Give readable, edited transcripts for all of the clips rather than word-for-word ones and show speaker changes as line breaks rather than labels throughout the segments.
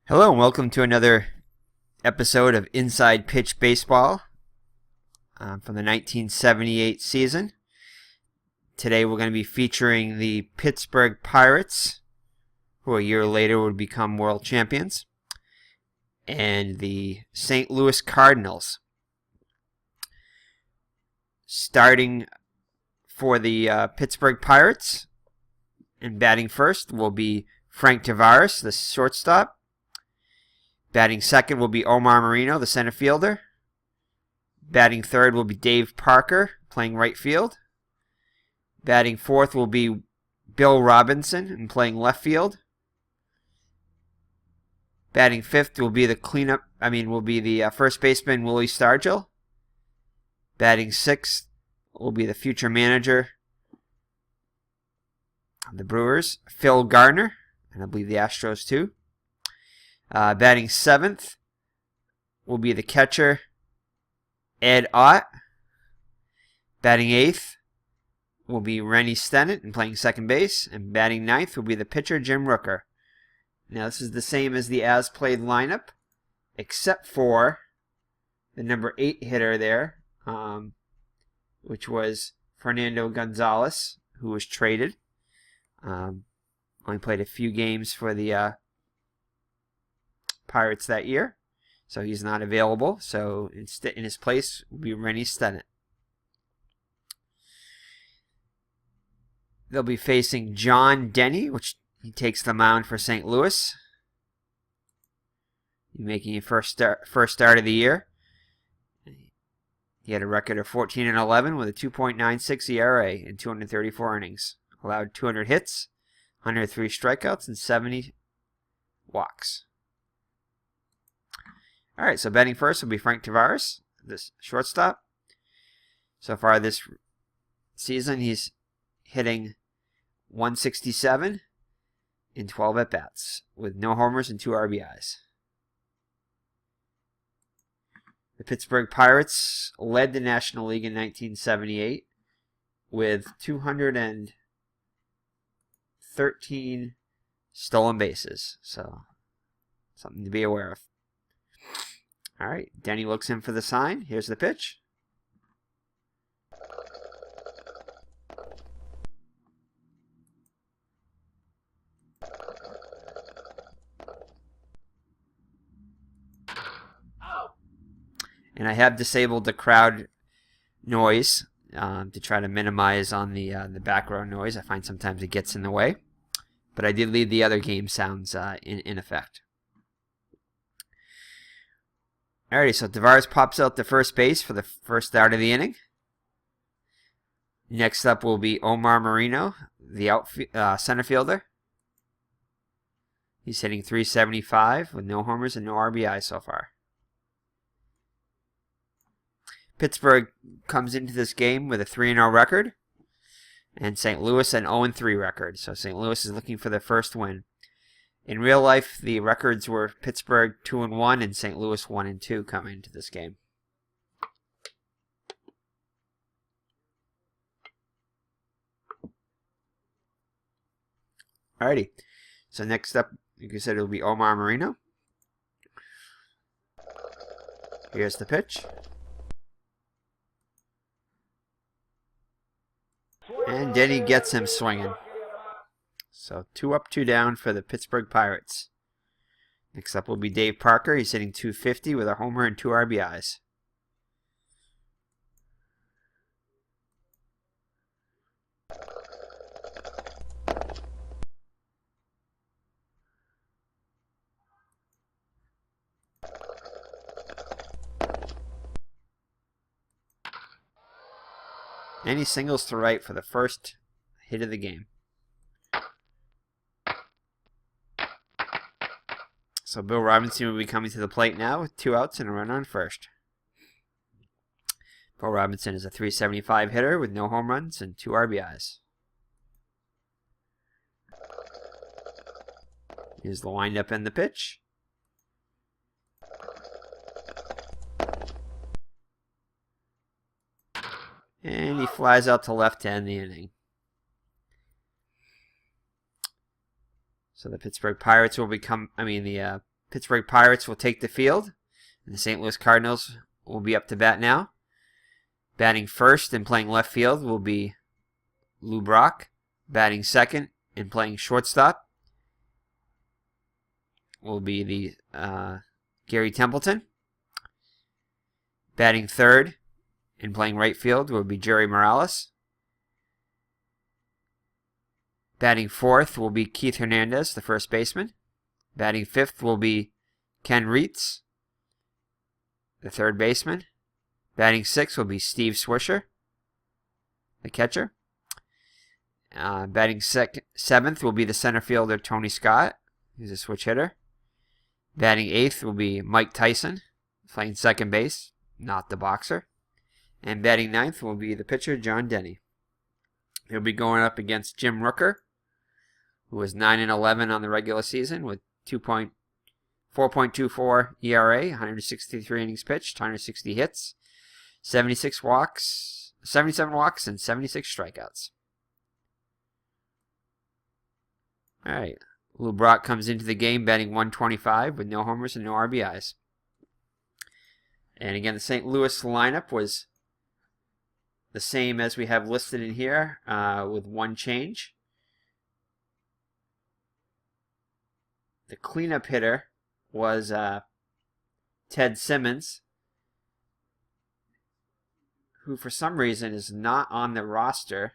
Hello and welcome to another episode of Inside Pitch Baseball from the 1978 season. Today we're going to be featuring the Pittsburgh Pirates, who a year later would become world champions, and the St. Louis Cardinals. Starting for the Pittsburgh Pirates and batting first will be Frank Tavares, the shortstop. Batting second will be Omar Moreno, the center fielder. Batting third will be Dave Parker, playing right field. Batting fourth will be Bill Robinson, and playing left field. Batting fifth will be the first baseman Willie Stargell. Batting sixth will be the future manager of the Brewers, Phil Garner, and I believe the Astros too. Batting seventh will be the catcher, Ed Ott. Batting eighth will be Rennie Stennett, and playing second base. And batting ninth will be the pitcher, Jim Rooker. Now, this is the same as the as-played lineup, except for the number 8 hitter there, which was Fernando Gonzalez, who was traded. Only played a few games for the Pirates that year, so he's not available. So in his place will be Rennie Stennett. They'll be facing John Denny, which he takes the mound for St. Louis. He's making his first start of the year. He had a record of 14-11 with a 2.96 ERA in 234 innings. Allowed 200 hits, 103 strikeouts, and 70 walks. All right, so batting first will be Frank Tavares, this shortstop. So far this season, he's hitting .167 in 12 at-bats with no homers and 2 RBIs. The Pittsburgh Pirates led the National League in 1978 with 213 stolen bases. So, something to be aware of. All right, Denny looks in for the sign. Here's the pitch. And I have disabled the crowd noise to try to minimize on the background noise. I find sometimes it gets in the way. But I did leave the other game sounds in effect. Alrighty, so Tavares pops out to first base for the first start of the inning. Next up will be Omar Moreno, the center fielder. He's hitting .375 with no homers and no RBI so far. Pittsburgh comes into this game with a 3-0 record, and St. Louis an 0-3 record. So St. Louis is looking for their first win. In real life, the records were Pittsburgh 2-1 and St. Louis 1-2 coming into this game. Alrighty. So next up, like I said, it'll be Omar Moreno. Here's the pitch. And Denny gets him swinging. So 2 up, 2 down for the Pittsburgh Pirates. Next up will be Dave Parker. He's hitting .250 with a homer and 2 RBIs. And he singles to right for the first hit of the game. So Bill Robinson will be coming to the plate now with 2 outs and a run on first. Bill Robinson is a .375 hitter with no home runs and 2 RBIs. Here's the windup and the pitch. And he flies out to left to end the inning. So the Pittsburgh Pirates will become, the Pittsburgh Pirates will take the field, and the St. Louis Cardinals will be up to bat now. Batting first and playing left field will be Lou Brock. Batting second and playing shortstop will be the Gary Templeton. Batting third and playing right field will be Jerry Morales. Batting fourth will be Keith Hernandez, the first baseman. Batting fifth will be Ken Reitz, the third baseman. Batting sixth will be Steve Swisher, the catcher. Batting seventh will be the center fielder Tony Scott, who's a switch hitter. Batting eighth will be Mike Tyson, playing second base, not the boxer. And batting ninth will be the pitcher John Denny. He'll be going up against Jim Rooker, who was 9-11 on the regular season with 4.24 ERA, 163 innings pitched, 160 hits, 77 walks, and 76 strikeouts. All right. Lou Brock comes into the game batting 125 with no homers and no RBIs. And again, the St. Louis lineup was the same as we have listed in here, with one change. The cleanup hitter was Ted Simmons, who for some reason is not on the roster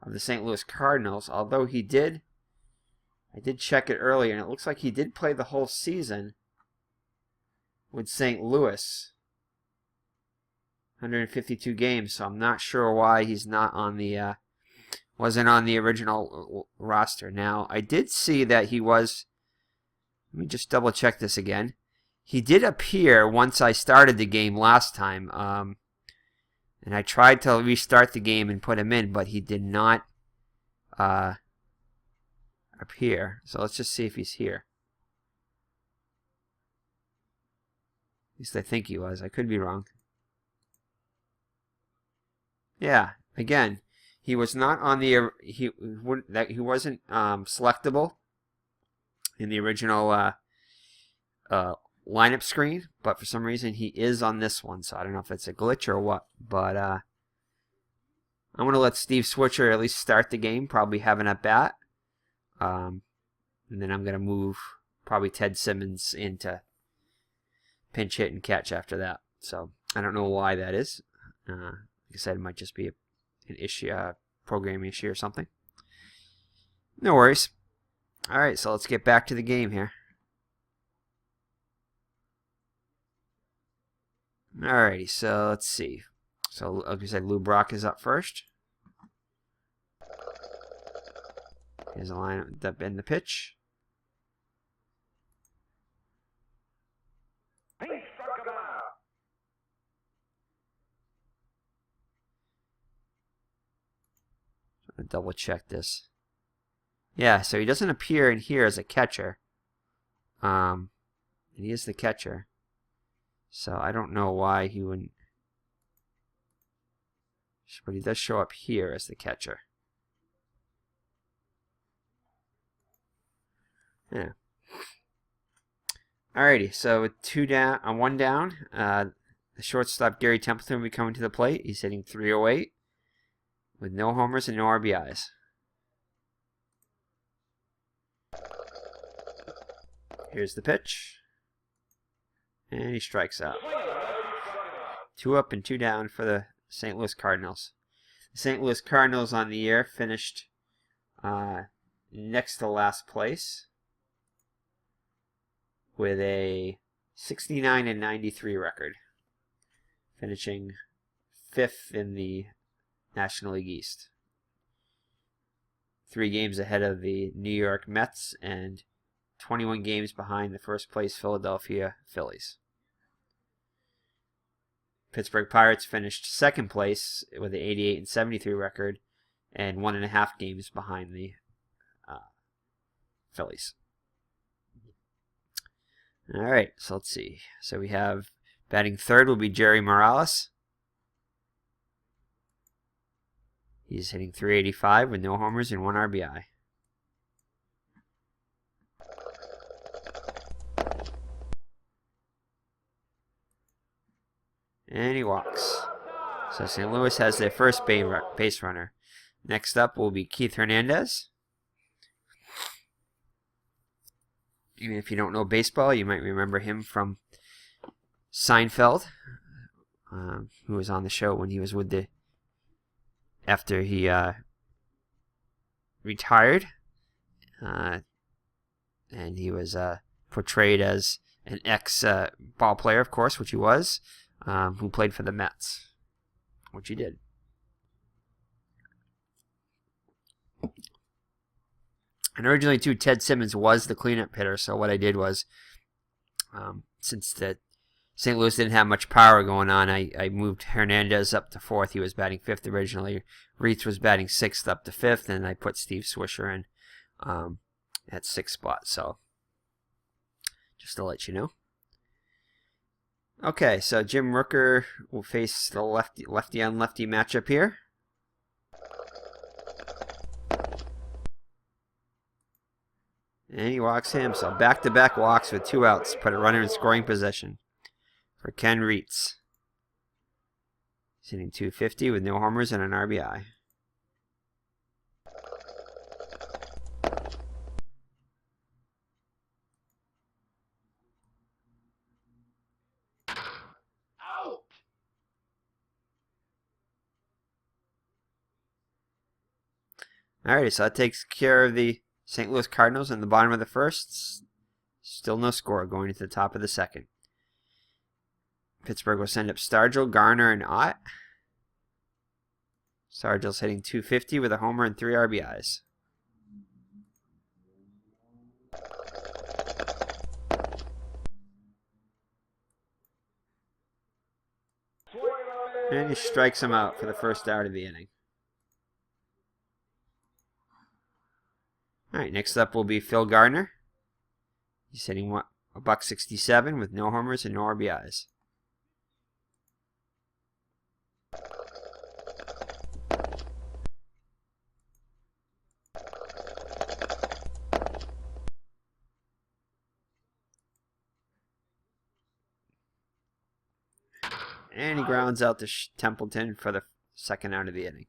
of the St. Louis Cardinals, although I did check it earlier, and it looks like he did play the whole season with St. Louis. 152 games, so I'm not sure why he's not on the wasn't on the original roster. Now, I did see that he was, let me just double check this again. He did appear once I started the game last time, and I tried to restart the game and put him in, but he did not appear. So let's just see if he's here. At least I think he was. I could be wrong. Yeah, again, he was not on the he wasn't selectable in the original lineup screen, but for some reason he is on this one. So I don't know if it's a glitch or what, but I'm going to let Steve Swisher at least start the game, probably have an at bat. And then I'm going to move probably Ted Simmons into pinch hit and catch after that. So I don't know why that is. Like I said, it might just be an issue, programming issue or something. No worries. All right, so let's get back to the game here. Alrighty, so let's see. So like I said, Lou Brock is up first. Here's a lineup in the pitch. Double check this. Yeah, so he doesn't appear in here as a catcher. And he is the catcher. So I don't know why he wouldn't. But he does show up here as the catcher. Yeah. Alrighty, so with one down, the shortstop Gary Templeton will be coming to the plate. He's hitting .308. With no homers and no RBIs. Here's the pitch. And he strikes out. 2 up and 2 down for the St. Louis Cardinals. The St. Louis Cardinals on the year finished next to last place with a 69-93 record. Finishing 5th in the National League East. 3 games ahead of the New York Mets and 21 games behind the first place Philadelphia Phillies. Pittsburgh Pirates finished 2nd place with an 88-73 record and 1.5 games behind the Phillies. All right, so let's see. So we have batting third will be Jerry Morales. He's hitting .385 with no homers and 1 RBI. And he walks. So St. Louis has their first base runner. Next up will be Keith Hernandez. Even if you don't know baseball, you might remember him from Seinfeld, who was on the show when he was with after he retired. And he was portrayed as an ex-ball player, of course, which he was, who played for the Mets, which he did. And originally, too, Ted Simmons was the cleanup hitter, so what I did was, since the St. Louis didn't have much power going on, I moved Hernandez up to fourth. He was batting fifth originally. Reitz was batting sixth up to fifth, and I put Steve Swisher in at sixth spot. So just to let you know. Okay, so Jim Rooker will face the lefty on lefty matchup here. And he walks him. So back-to-back walks with 2 outs. Put a runner in scoring position for Ken Reitz. He's hitting .250 with no homers and an RBI. Alrighty, so that takes care of the St. Louis Cardinals in the bottom of the first. Still no score going into the top of the second. Pittsburgh will send up Stargell, Garner, and Ott. Stargell's hitting .250 with a homer and 3 RBIs. And he strikes him out for the first out of the inning. Alright, next up will be Phil Gardner. He's hitting $167 with no homers and no RBIs. And he grounds out to Templeton for the second out of the inning.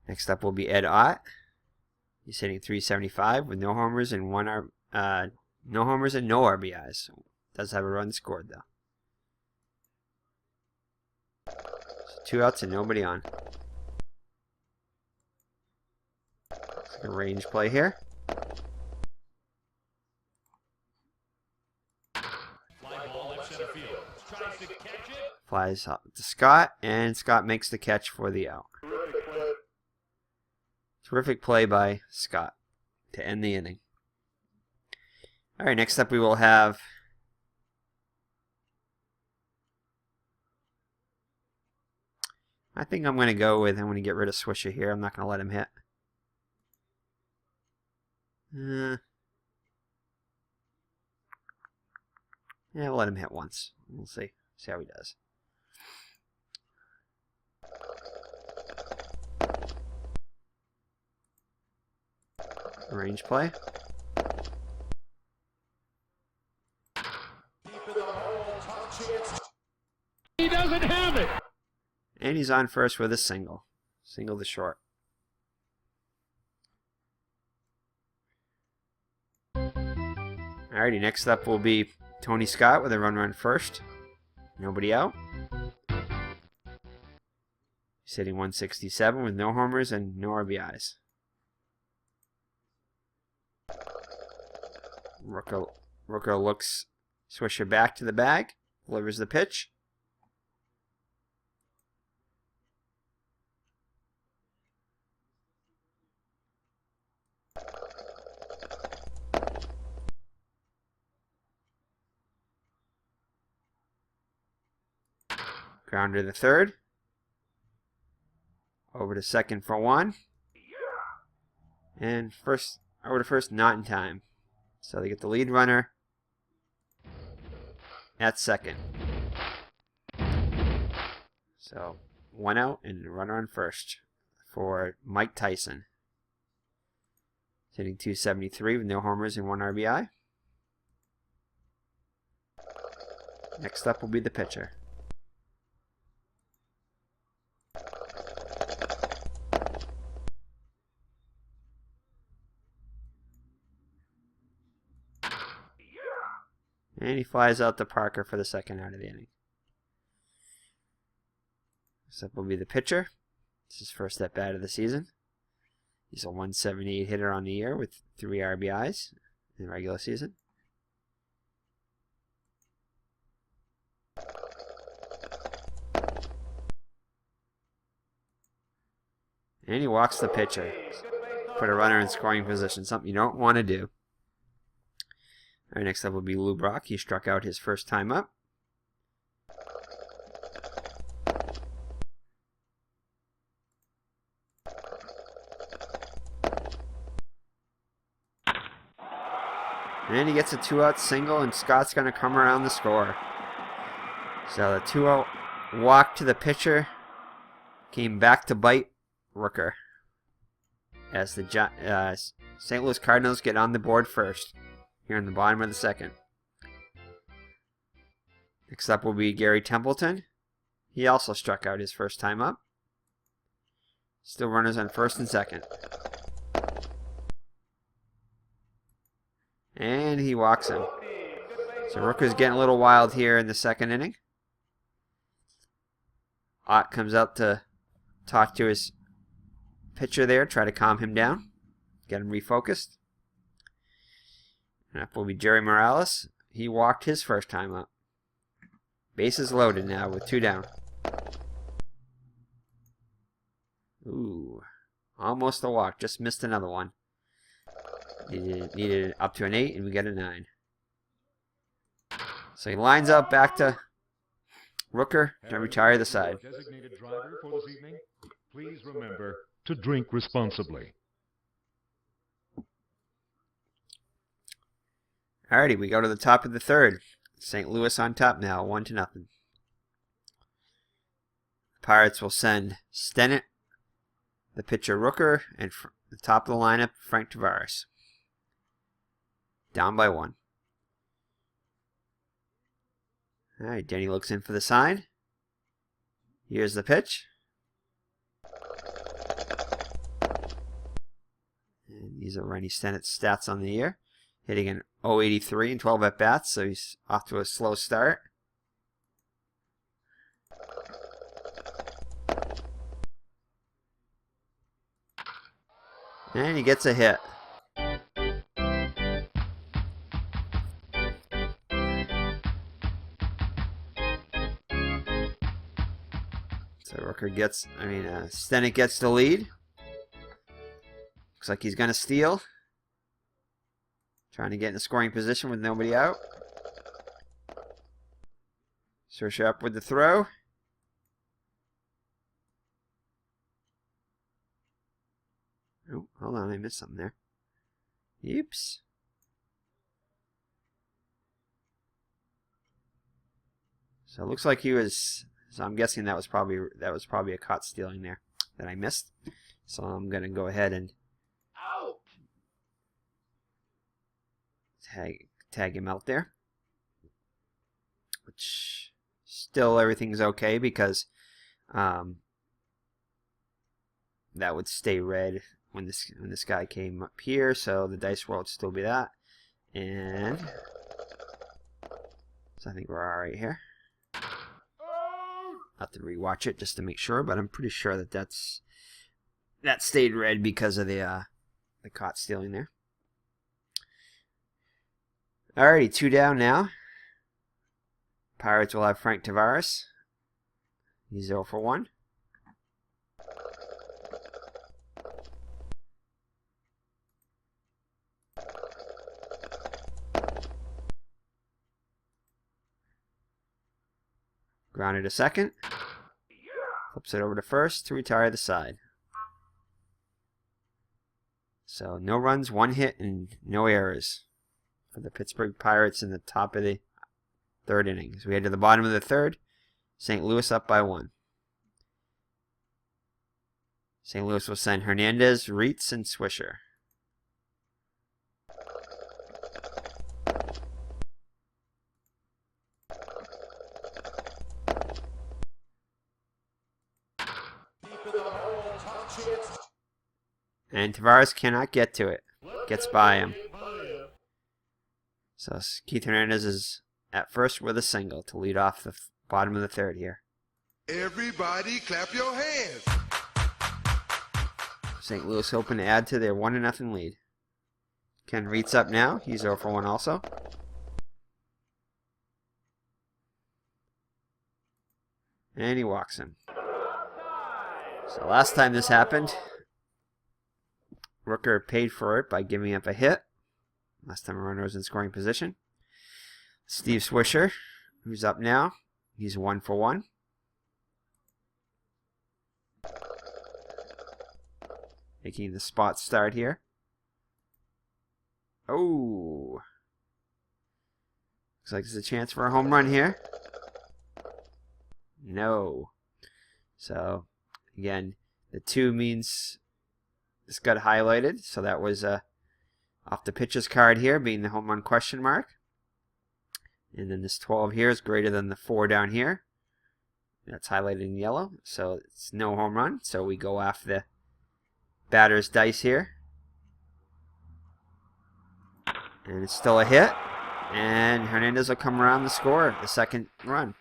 Next up will be Ed Ott. He's hitting .375 with no homers and no RBIs. Does have a run scored though. So 2 outs and nobody on. It's a range play here. Flies up to Scott, and Scott makes the catch for the out. Terrific play by Scott to end the inning. All right, next up we will have I think I'm going to get rid of Swisher here. I'm not going to let him hit. Yeah, we'll let him hit once. We'll see how he does. Range play.
He doesn't have it.
And he's on first with a single. Single to short. Alrighty, next up will be Tony Scott with a runner on first. Nobody out. He's hitting .167 with no homers and no RBIs. Rooker looks Swisher back to the bag, delivers the pitch. Grounder to third. Over to second for 1. And over to first, not in time. So they get the lead runner at second. So 1 out and a runner on first for Mike Tyson. Hitting .273 with no homers and 1 RBI. Next up will be the pitcher. And he flies out to Parker for the second out of the inning. Next up will be the pitcher. This is his first at bat of the season. He's a 178 hitter on the year with 3 RBIs in the regular season. And he walks the pitcher. Put a runner in scoring position, something you don't want to do. All right, next up will be Lou Brock. He struck out his first time up. And he gets a 2-out single, and Scott's going to come around the score. So the 2-out walk to the pitcher came back to bite Rooker as the St. Louis Cardinals get on the board first here in the bottom of the second. Next up will be Gary Templeton. He also struck out his first time up. Still runners on first and second. And he walks him. So Rooker's getting a little wild here in the second inning. Ott comes out to talk to his pitcher there, try to calm him down, get him refocused. And that will be Jerry Morales. He walked his first time up. Bases loaded now with 2 down. Ooh, almost a walk, just missed another one. Needed up to an 8, and we get a 9. So he lines up back to Rooker to retire the side.
Designated driver for this evening. Please remember to drink responsibly.
Alrighty, we go to the top of the third. St. Louis on top now, 1-0. The Pirates will send Stennett, the pitcher Rooker, and the top of the lineup, Frank Tavares. Down by 1. Alright, Denny looks in for the sign. Here's the pitch. And these are Rennie Stennett's stats on the year. Hitting an .083 in 12 at-bats, so he's off to a slow start. And he gets a hit. So Stennett gets the lead. Looks like he's going to steal. Trying to get in a scoring position with nobody out. Search up with the throw. Oh, hold on, I missed something there. Oops. So it looks like he was. So I'm guessing that was probably a caught stealing there that I missed. So I'm gonna go ahead and tag him out there. Which still everything's okay because that would stay red when this guy came up here, so the dice roll would still be that. And so I think we're alright here. I'll have to rewatch it just to make sure, but I'm pretty sure that stayed red because of the caught stealing there. Alrighty, 2 down now. Pirates will have Frank Tavares. He's 0 for 1. Grounded to second. Flips it over to first to retire the side. So no runs, 1 hit, and no errors for the Pittsburgh Pirates in the top of the third inning. So we head to the bottom of the third. St. Louis up by 1. St. Louis will send Hernandez, Reitz, and Swisher. And Tavares cannot get to it. Gets by him. So Keith Hernandez is at first with a single to lead off the bottom of the third here.
Everybody clap your hands.
St. Louis hoping to add to their 1-0 lead. Ken Reed's up now. He's 0 for 1 also. And he walks in. So last time this happened, Rooker paid for it by giving up a hit. Last time a runner was in scoring position. Steve Swisher, who's up now, he's 1 for 1. Making the spot start here. Oh. Looks like there's a chance for a home run here. No. So, again, the 2 means this got highlighted. So that was off the pitcher's card here, being the home run question mark. And then this 12 here is greater than the 4 down here. That's highlighted in yellow. So it's no home run. So we go after the batter's dice here. And it's still a hit. And Hernandez will come around to score the second run.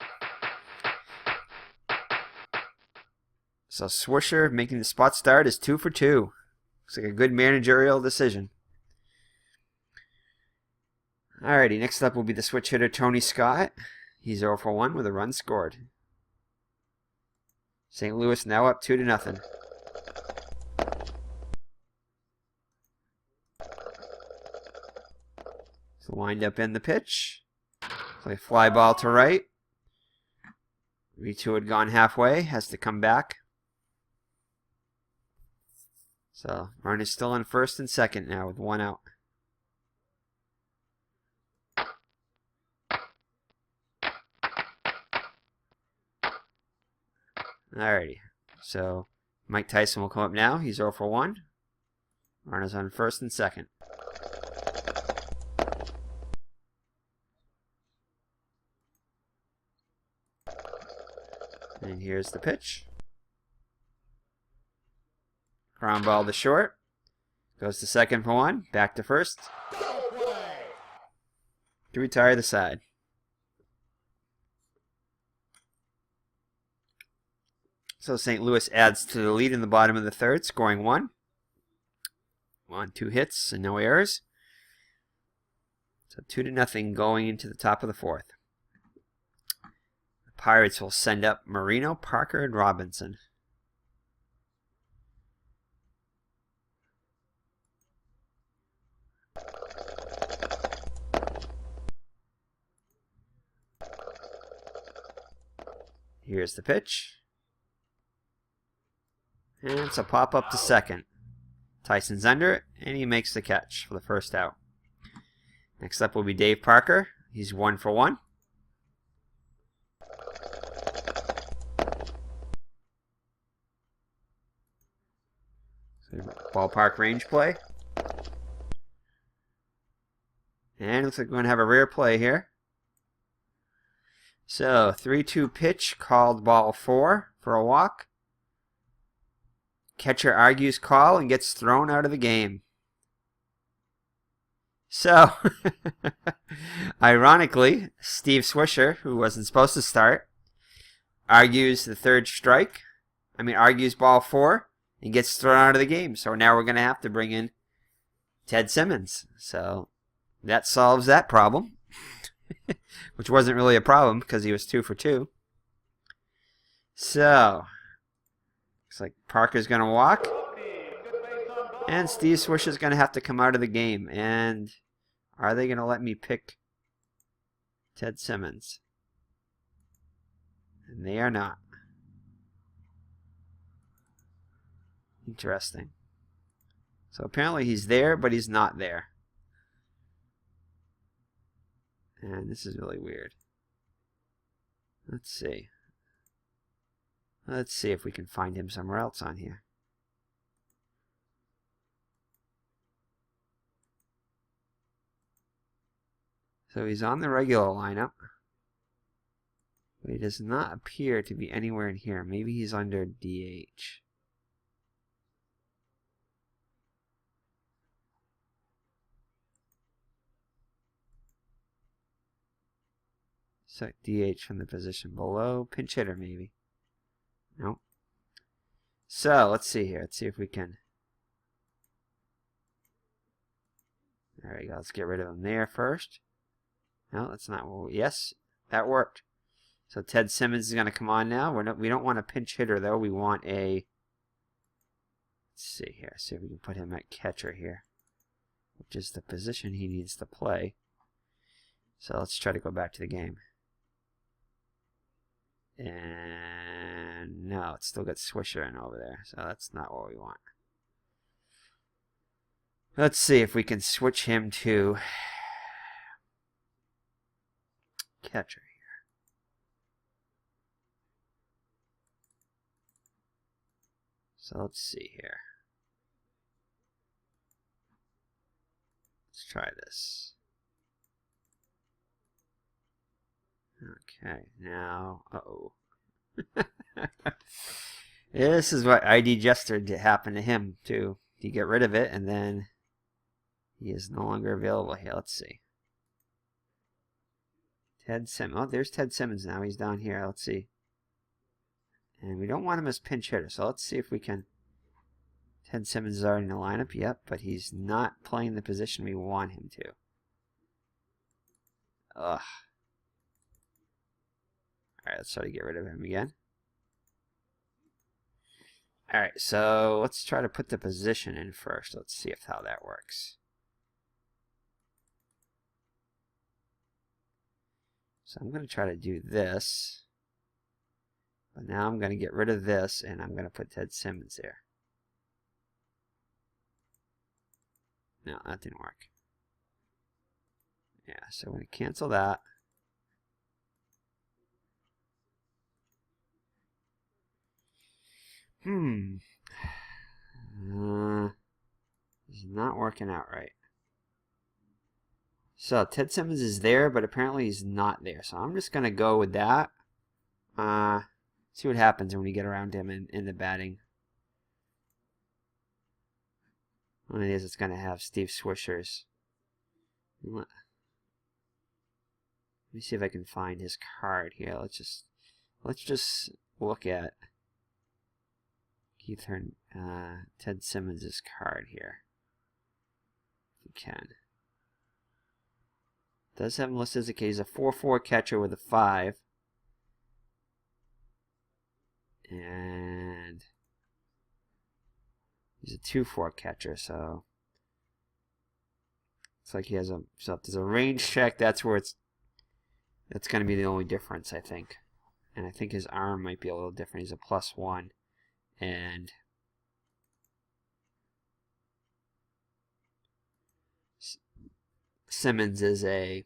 So Swisher making the spot start is 2 for 2. Looks like a good managerial decision. Alrighty, next up will be the switch hitter Tony Scott. He's 0 for 1 with a run scored. St. Louis now up 2-0. So wind up in the pitch. Play fly ball to right. V2 had gone halfway, has to come back. So Garner's still in first and second now with 1 out. Alrighty. So Mike Tyson will come up now. He's 0 for 1. Garner's on first and second. And here's the pitch. Ground ball to short. Goes to second for 1. Back to first. To retire the side. So St. Louis adds to the lead in the bottom of the third, scoring 1. 2 hits and no errors. So 2-0 going into the top of the fourth. The Pirates will send up Moreno, Parker, and Robinson. Here's the pitch. And it's a pop up to second. Tyson's under it, and he makes the catch for the first out. Next up will be Dave Parker. He's 1 for 1. So ballpark range play. And looks like we're going to have a rare play here. So 3-2 pitch, called ball 4 for a walk. Catcher argues call and gets thrown out of the game. So, ironically, Steve Swisher, who wasn't supposed to start, argues ball 4 and gets thrown out of the game. So now we're going to have to bring in Ted Simmons. So that solves that problem, which wasn't really a problem because he was 2 for 2. So, looks like Parker's going to walk. And Steve Swisher's going to have to come out of the game. And are they going to let me pick Ted Simmons? And they are not. Interesting. So apparently he's there, but he's not there. And this is really weird. Let's see. Let's see if we can find him somewhere else on here. So he's on the regular lineup. But he does not appear to be anywhere in here. Maybe he's under DH. So DH from the position below. Pinch hitter, maybe. Nope. So, let's see here. Let's see if we can... There we go. Let's get rid of him there first. No, that's not what we... Yes, that worked. So Ted Simmons is going to come on now. We don't want a pinch hitter, though. We want a... Let's see here. See if we can put him at catcher here, which is the position he needs to play. So let's try to go back to the game. And no, it's still got Swisher in over there. So that's not what we want. Let's see if we can switch him to catcher here. So let's see here. Let's try this. Okay, now, uh-oh. This is what ID Jester happened to him, too. You get rid of it, and then he is no longer available here. Let's see. Ted Simmons. Oh, there's Ted Simmons now. He's down here. Let's see. And we don't want him as pinch hitter, so let's see if we can... Ted Simmons is already in the lineup, yep, but he's not playing the position we want him to. Ugh. Alright, let's try to get rid of him again. Alright, so let's try to put the position in first. Let's see how that works. So I'm going to try to do this. But now I'm going to get rid of this, and I'm going to put Ted Simmons there. No, that didn't work. Yeah, so I'm going to cancel that. It's not working out right. So Ted Simmons is there, but apparently he's not there. So I'm just going to go with that. See what happens when we get around to him in the batting. One of these, it's going to have Steve Swishers. Let me see if I can find his card here. Let's just look at Ted Simmons' card here. If we can. Does have him listed as he's a 4-4 catcher with a 5. And he's a 2-4 catcher, so it's like he has a... So if there's a range check, that's going to be the only difference, I think. And I think his arm might be a little different. He's a +1. And Simmons is a...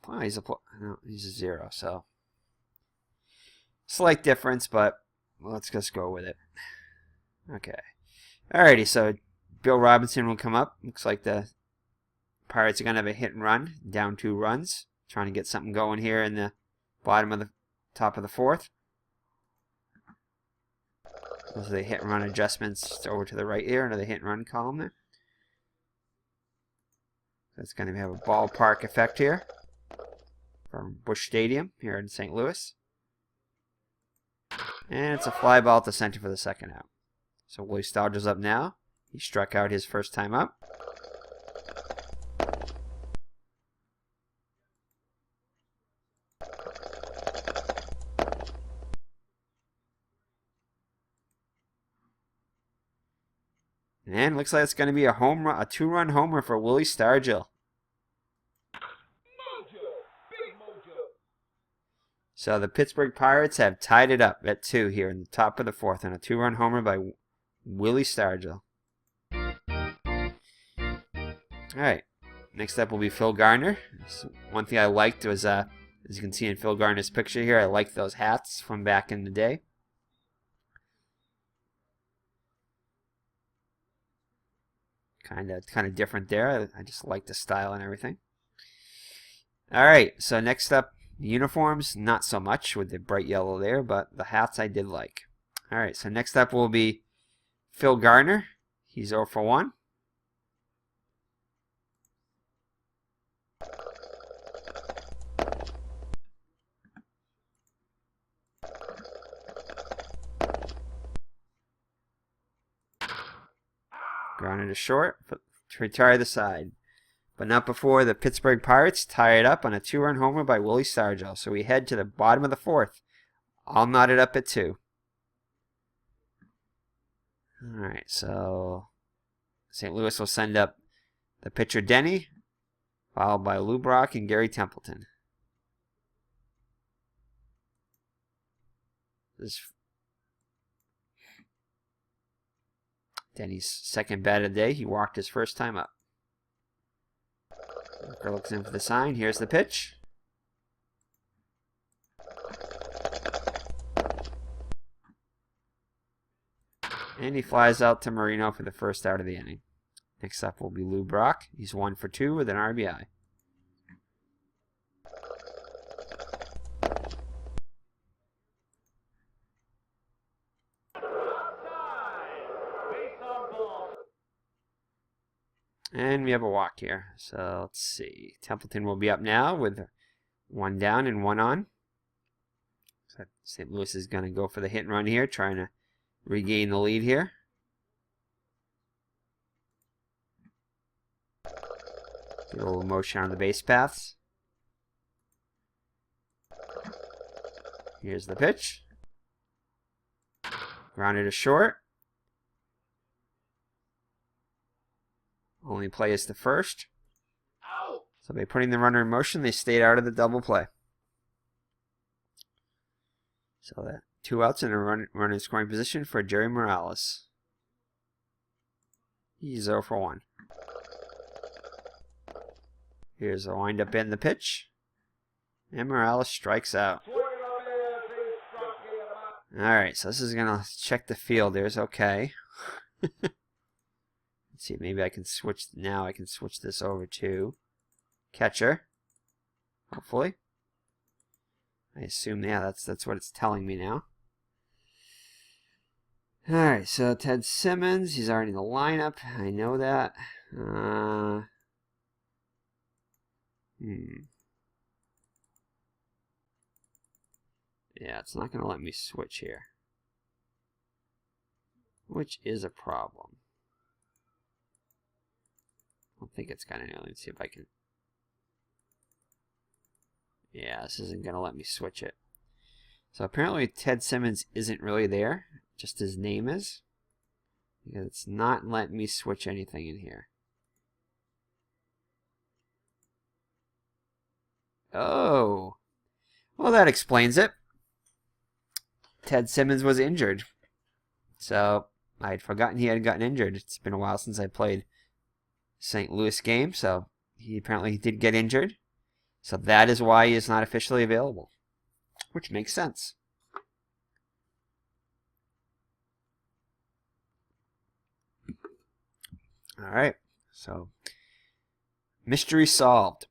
Oh, he's a 0, so slight difference, but let's just go with it. Okay. Alrighty, so Bill Robinson will come up. Looks like the Pirates are going to have a hit and run, down 2 runs. Trying to get something going here in the top of the 4th. Those are the hit and run adjustments over to the right here, another hit and run column there. That's going to have a ballpark effect here from Busch Stadium here in St. Louis. And it's a fly ball to center for the second out. So Willie Stargell's up now. He struck out his first time up. And looks like it's going to be a 2-run homer for Willie Stargell. So the Pittsburgh Pirates have tied it up at 2 here in the top of the 4th, and a 2-run homer by Willie Stargell. Alright, next up will be Phil Garner. So one thing I liked was, as you can see in Phil Garner's picture here, I liked those hats from back in the day. Kind of different there. I just like the style and everything. Alright, so next up, the uniforms, not so much with the bright yellow there, but the hats I did like. Alright, so next up will be Phil Garner. He's 0 for 1. Grounded to short to retire the side. But not before the Pittsburgh Pirates tie it up on a 2-run homer by Willie Stargell. So we head to the bottom of the 4th. All knotted up at 2. Alright, so St. Louis will send up the pitcher Denny, followed by Lou Brock and Gary Templeton. This Denny's second bat of the day. He walked his first time up. Walker looks in for the sign. Here's the pitch. And he flies out to Moreno for the first out of the inning. Next up will be Lou Brock. He's 1 for 2 with an RBI. And we have a walk here. So let's see. Templeton will be up now with 1 down and 1 on. So St. Louis is going to go for the hit and run here, trying to regain the lead here. Get a little motion on the base paths. Here's the pitch. Grounded to short. Only play is to first. So by putting the runner in motion, they stayed out of the double play. So that 2 outs and a run in scoring position for Jerry Morales. He's 0 for 1. Here's a windup in the pitch. And Morales strikes out. Alright, so this is going to check the fielders. Okay. Let's see, maybe I can switch. Now I can switch this over to catcher. Hopefully. I assume, yeah, that's what it's telling me now. Alright, so Ted Simmons, he's already in the lineup. I know that. Yeah, it's not going to let me switch here. Which is a problem. I don't think it's going to. Let's see if I can. Yeah, this isn't going to let me switch it. So apparently Ted Simmons isn't really there. Just his name is. Because it's not letting me switch anything in here. Oh. Well, that explains it. Ted Simmons was injured. So I had forgotten he had gotten injured. It's been a while since I played St. Louis game. So he apparently did get injured. So that is why he is not officially available. Which makes sense. Alright. So mystery solved.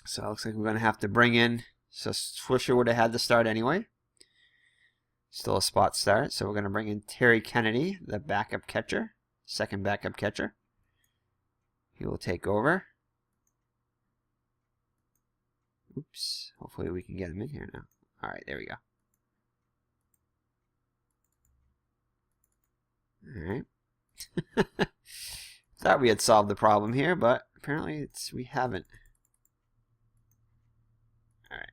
So it looks like we're going to have to bring in. So Swisher would have had to start anyway. Still a spot start. So we're going to bring in Terry Kennedy, the backup catcher. Second backup catcher. He will take over. Oops. Hopefully we can get him in here now. Alright, there we go. Alright. Thought we had solved the problem here, but apparently we haven't. Alright.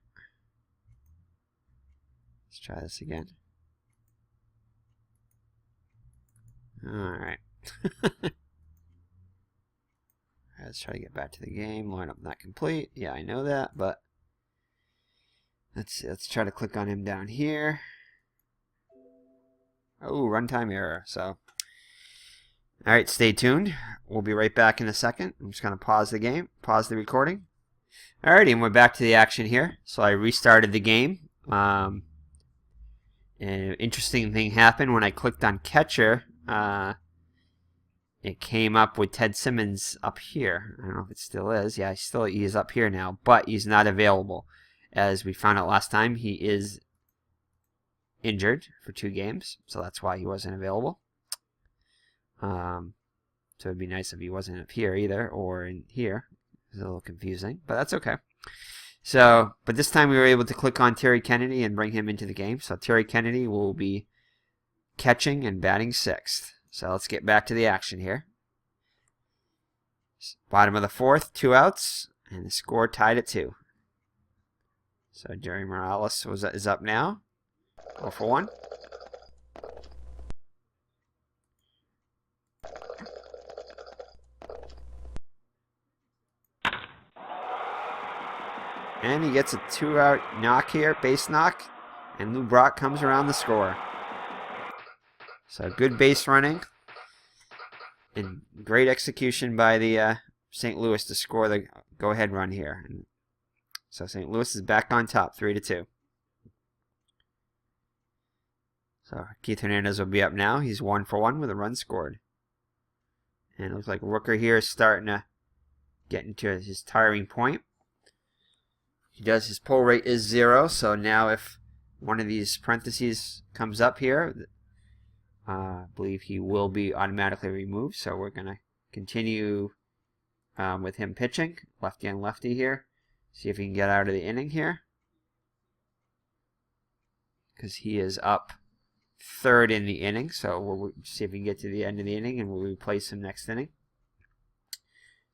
Let's try this again. Alright. Let's try to get back to the game. Lineup not complete. Yeah, I know that, but let's see. Let's try to click on him down here. Oh, runtime error. So, alright, stay tuned. We'll be right back in a second. I'm just going to pause the game, pause the recording. Alrighty, and we're back to the action here. So I restarted the game. An interesting thing happened when I clicked on catcher. It came up with Ted Simmons up here. I don't know if it still is. Yeah, he is up here now, but he's not available. As we found out last time, he is injured for 2 games, so that's why he wasn't available. So it'd be nice if he wasn't up here either, or in here. It's a little confusing, but that's okay. So, but this time we were able to click on Terry Kennedy and bring him into the game. So Terry Kennedy will be catching and batting 6th. So let's get back to the action here. Bottom of the fourth, 2 outs, and the score tied at 2. So Jerry Morales is up now. 0 for 1. And he gets a 2-out knock here, base knock, and Lou Brock comes around the score. So good base running and great execution by the St. Louis to score the go-ahead run here. And so St. Louis is back on top, 3-2. So Keith Hernandez will be up now. He's 1 for 1 with a run scored. And it looks like Rooker here is starting to get into his tiring point. His pull rate is 0, so now if one of these parentheses comes up here, I believe he will be automatically removed. So we're going to continue with him pitching, lefty and lefty here. See if he can get out of the inning here, because he is up 3rd in the inning. So we'll see if we can get to the end of the inning, and we'll replace him next inning.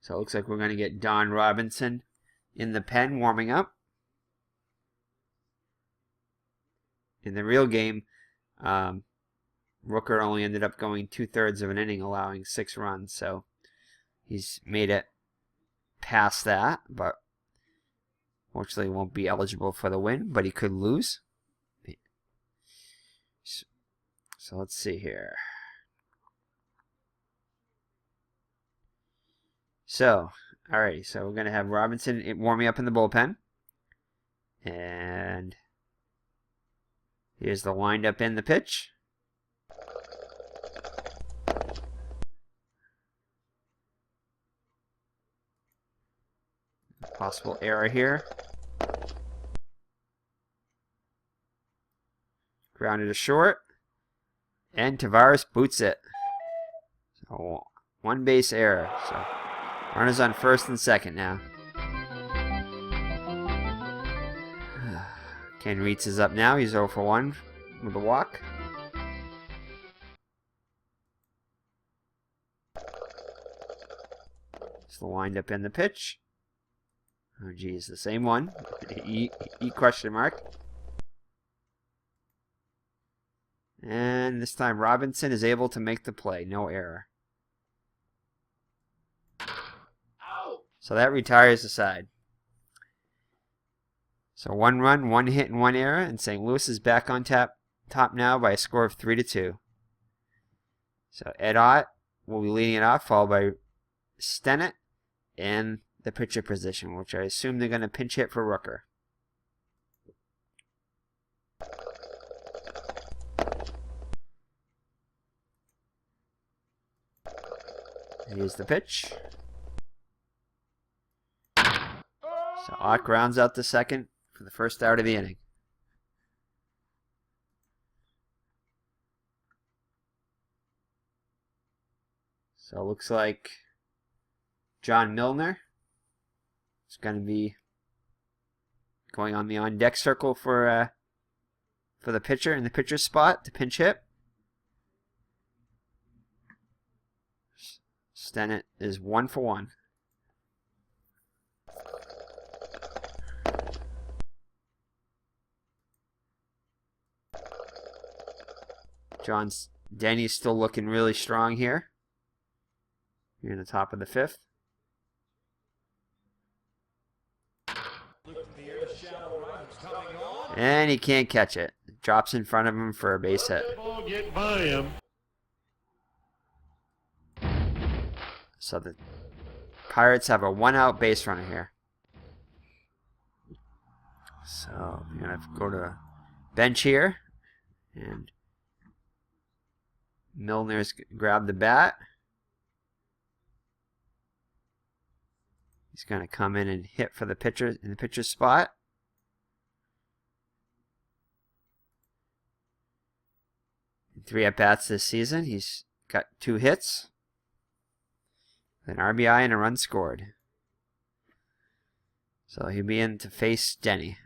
So it looks like we're going to get Don Robinson in the pen warming up. In the real game, Rooker only ended up going 2/3 of an inning, allowing 6 runs. So he's made it past that, but fortunately won't be eligible for the win, but he could lose. So let's see here. So, alrighty, so we're going to have Robinson warming up in the bullpen. And here's the windup in the pitch. Possible error here. Grounded to short. And Tavares boots it. So 1 base error. So runners on 1st and 2nd now. Ken Reitz is up now. He's 0 for 1 with a walk. It's the windup in the pitch. Oh, geez, the same one. E question mark. And this time Robinson is able to make the play. No error. So that retires the side. So 1 run, 1 hit, and 1 error. And St. Louis is back on top now by a score of 3-2. So Ed Ott will be leading it off, followed by Stennett and the pitcher position, which I assume they're going to pinch hit for Rooker. Here's the pitch. So Ott grounds out the second for the first out of the inning. So it looks like John Milner is going to be going on the on-deck circle for the pitcher in the pitcher's spot to pinch hit. Stennett is 1 for 1. Denny's still looking really strong here. Here in the top of the 5th. And he can't catch it. Drops in front of him for a base hit.
Get by him.
So the Pirates have a 1-out base runner here. So you're going to have to go to bench here. And Milner's grabbed the bat. He's going to come in and hit for the pitcher in the pitcher's spot. In 3 at-bats this season, he's got 2 hits, an RBI, and a run scored. So he'll be in to face Denny.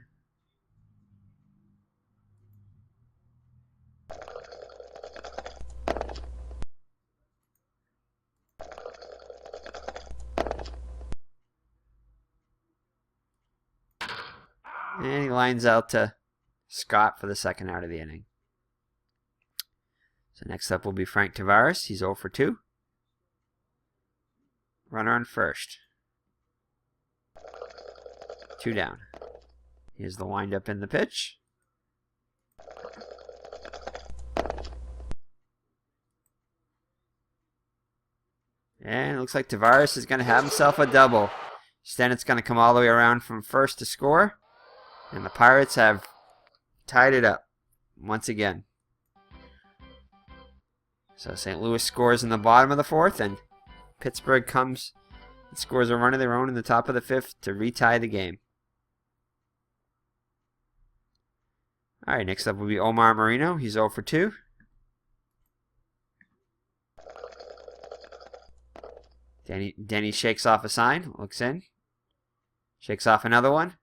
lines out to Scott for the second out of the inning. So next up will be Frank Tavares. He's 0 for 2. Runner on first. 2 down. Here's the windup in the pitch. And it looks like Tavares is going to have himself a double. Stennett's going to come all the way around from first to score. And the Pirates have tied it up once again. So St. Louis scores in the bottom of the 4th, and Pittsburgh comes and scores a run of their own in the top of the 5th to retie the game. All right, next up will be Omar Moreno. He's 0 for 2. Denny shakes off a sign, looks in. Shakes off another one.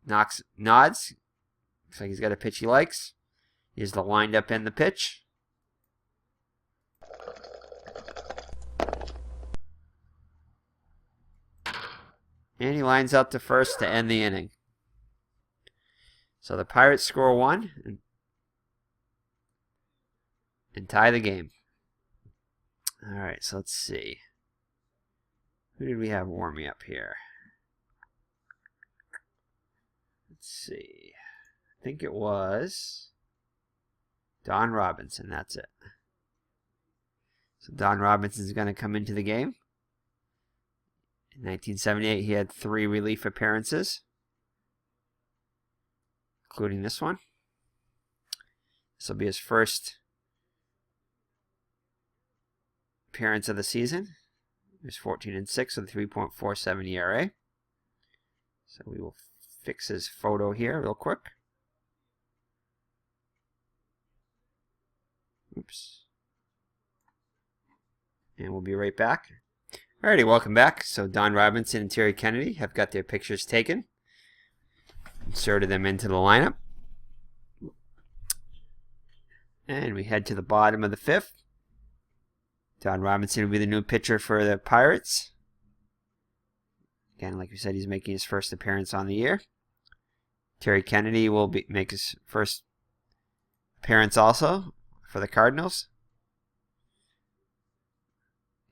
Nods. Looks like he's got a pitch he likes. Here's the windup in the pitch. And he lines out to first to end the inning. So the Pirates score 1 and tie the game. All right, so let's see. Who did we have warming up here? Let's see. I think it was Don Robinson. That's it. So Don Robinson is going to come into the game. In 1978, he had 3 relief appearances, including this one. This will be his first appearance of the season. He was 14-6 with a 3.47 ERA. So we will fix his photo here real quick. Oops. And we'll be right back. Alrighty, welcome back. So Don Robinson and Terry Kennedy have got their pictures taken. Inserted them into the lineup. And we head to the bottom of the 5th. Don Robinson will be the new pitcher for the Pirates. Again, like we said, he's making his first appearance on the year. Terry Kennedy will make his first appearance also for the Cardinals.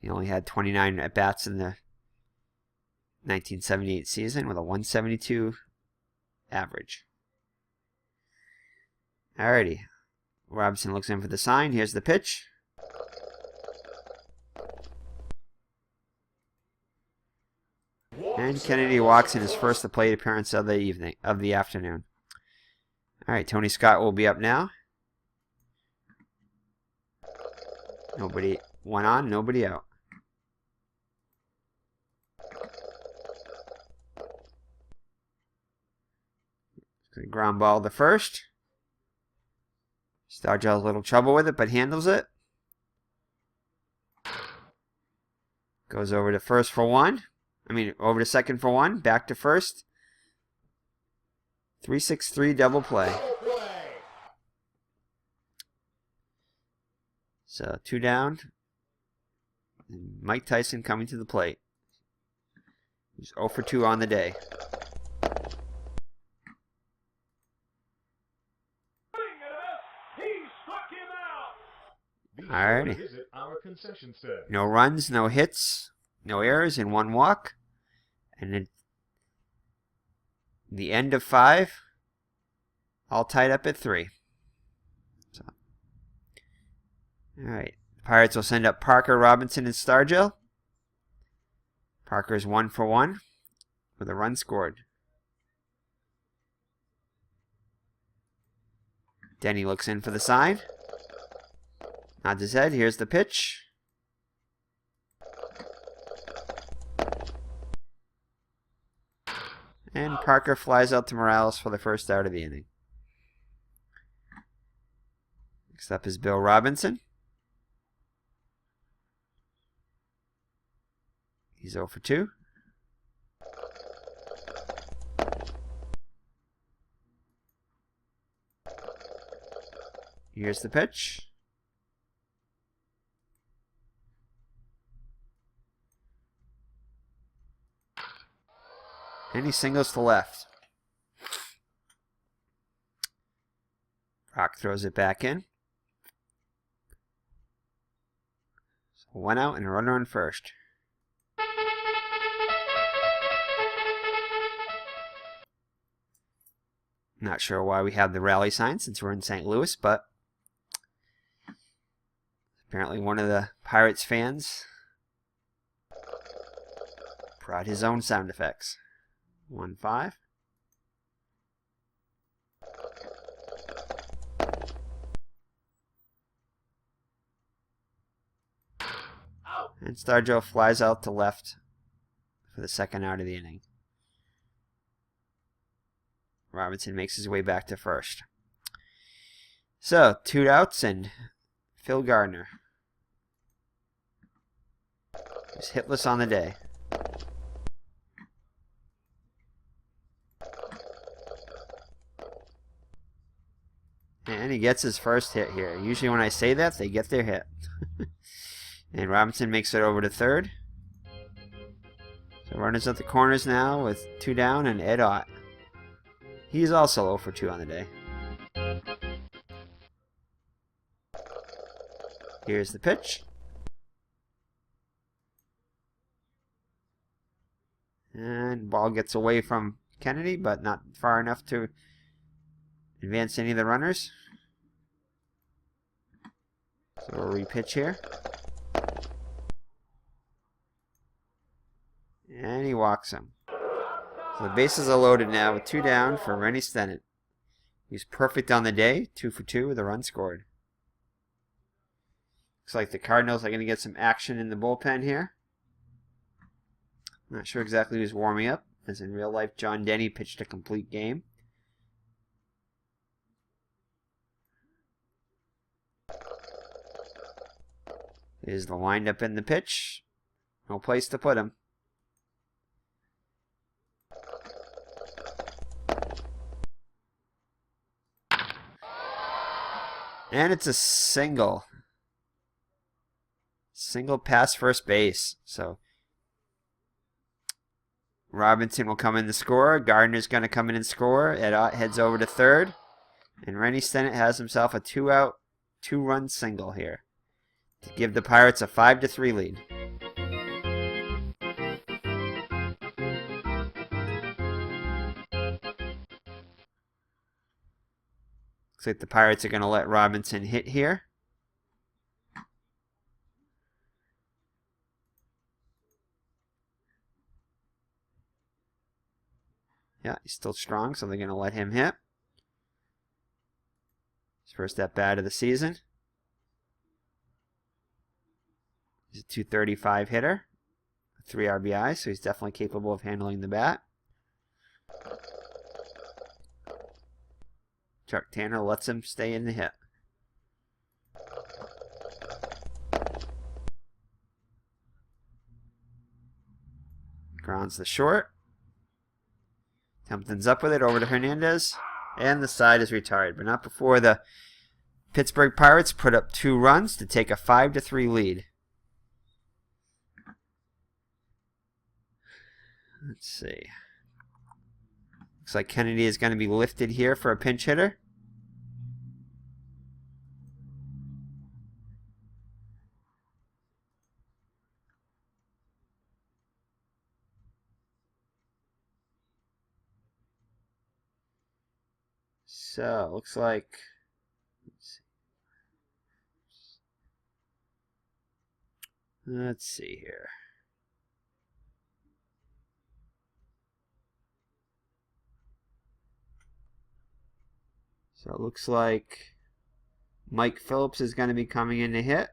He only had 29 at-bats in the 1978 season with a 172 average. Alrighty. Robinson looks in for the sign. Here's the pitch. And Kennedy walks in his first plate appearance of the afternoon. Alright, Tony Scott will be up now. Nobody, one on, nobody out. Ground ball to first. Stargell's a little trouble with it, but handles it. Goes over to first for 1. Over to second for 1. Back to first. 3-6-3 double play. So 2 down. And Mike Tyson coming to the plate. He's 0 for 2 on the day. Alrighty. No runs, no hits, no errors, and 1 walk. And then the end of 5, all tied up at 3. So, alright. Pirates will send up Parker, Robinson, and Stargell. Parker's 1 for 1 with a run scored. Denny looks in for the sign. Nods his head. Here's the pitch. And Parker flies out to Morales for the first out of the inning. Next up is Bill Robinson. He's 0 for 2. Here's the pitch. And he singles to left. Rock throws it back in. So 1 out and a runner on first. Not sure why we have the rally sign since we're in St. Louis, but apparently one of the Pirates fans brought his own sound effects. 1-5. And Star Joe flies out to left for the second out of the inning. Robinson makes his way back to first. So, 2 outs and Phil Gardner is hitless on the day. And he gets his first hit here. Usually when I say that, they get their hit. And Robinson makes it over to third. So runners at the corners now with 2 down and Ed Ott. He's also 0 for 2 on the day. Here's the pitch. And ball gets away from Kennedy, but not far enough to advance any of the runners. So we'll repitch here. And he walks him. So the bases are loaded now with 2 down for Rennie Stennett. He's perfect on the day, 2 for 2 with a run scored. Looks like the Cardinals are going to get some action in the bullpen here. Not sure exactly who's warming up, as in real life John Denny pitched a complete game. Here's the windup in the pitch. No place to put him. And it's a single. Single past first base. So Robinson will come in to score. Gardner's going to come in and score. Ed Ott heads over to third. And Rennie Stennett has himself a 2-out, 2-run single here to give the Pirates a 5-3 lead. Looks like the Pirates are going to let Robinson hit here. Yeah, he's still strong, so they're going to let him hit. His first at bat of the season. He's a .235 hitter, 3 RBI, so he's definitely capable of handling the bat. Chuck Tanner lets him stay in the hit. Grounds the short. Tempton's up with it over to Hernandez. And the side is retired, but not before the Pittsburgh Pirates put up 2 runs to take a 5-3 lead. Let's see. Looks like Kennedy is going to be lifted here for a pinch hitter. So, looks like, let's see here. So it looks like Mike Phillips is going to be coming in to hit.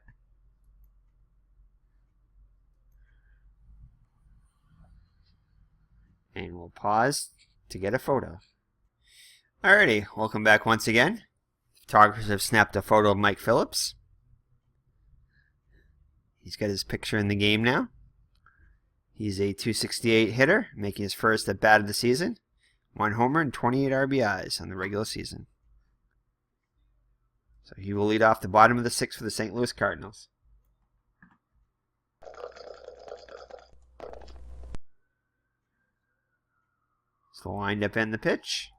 And we'll pause to get a photo. Alrighty, welcome back once again. Photographers have snapped a photo of Mike Phillips. He's got his picture in the game now. He's a .268 hitter, making his first at bat of the season. 1 homer and 28 RBIs on the regular season. So he will lead off the bottom of the 6th for the St. Louis Cardinals. The windup and the pitch.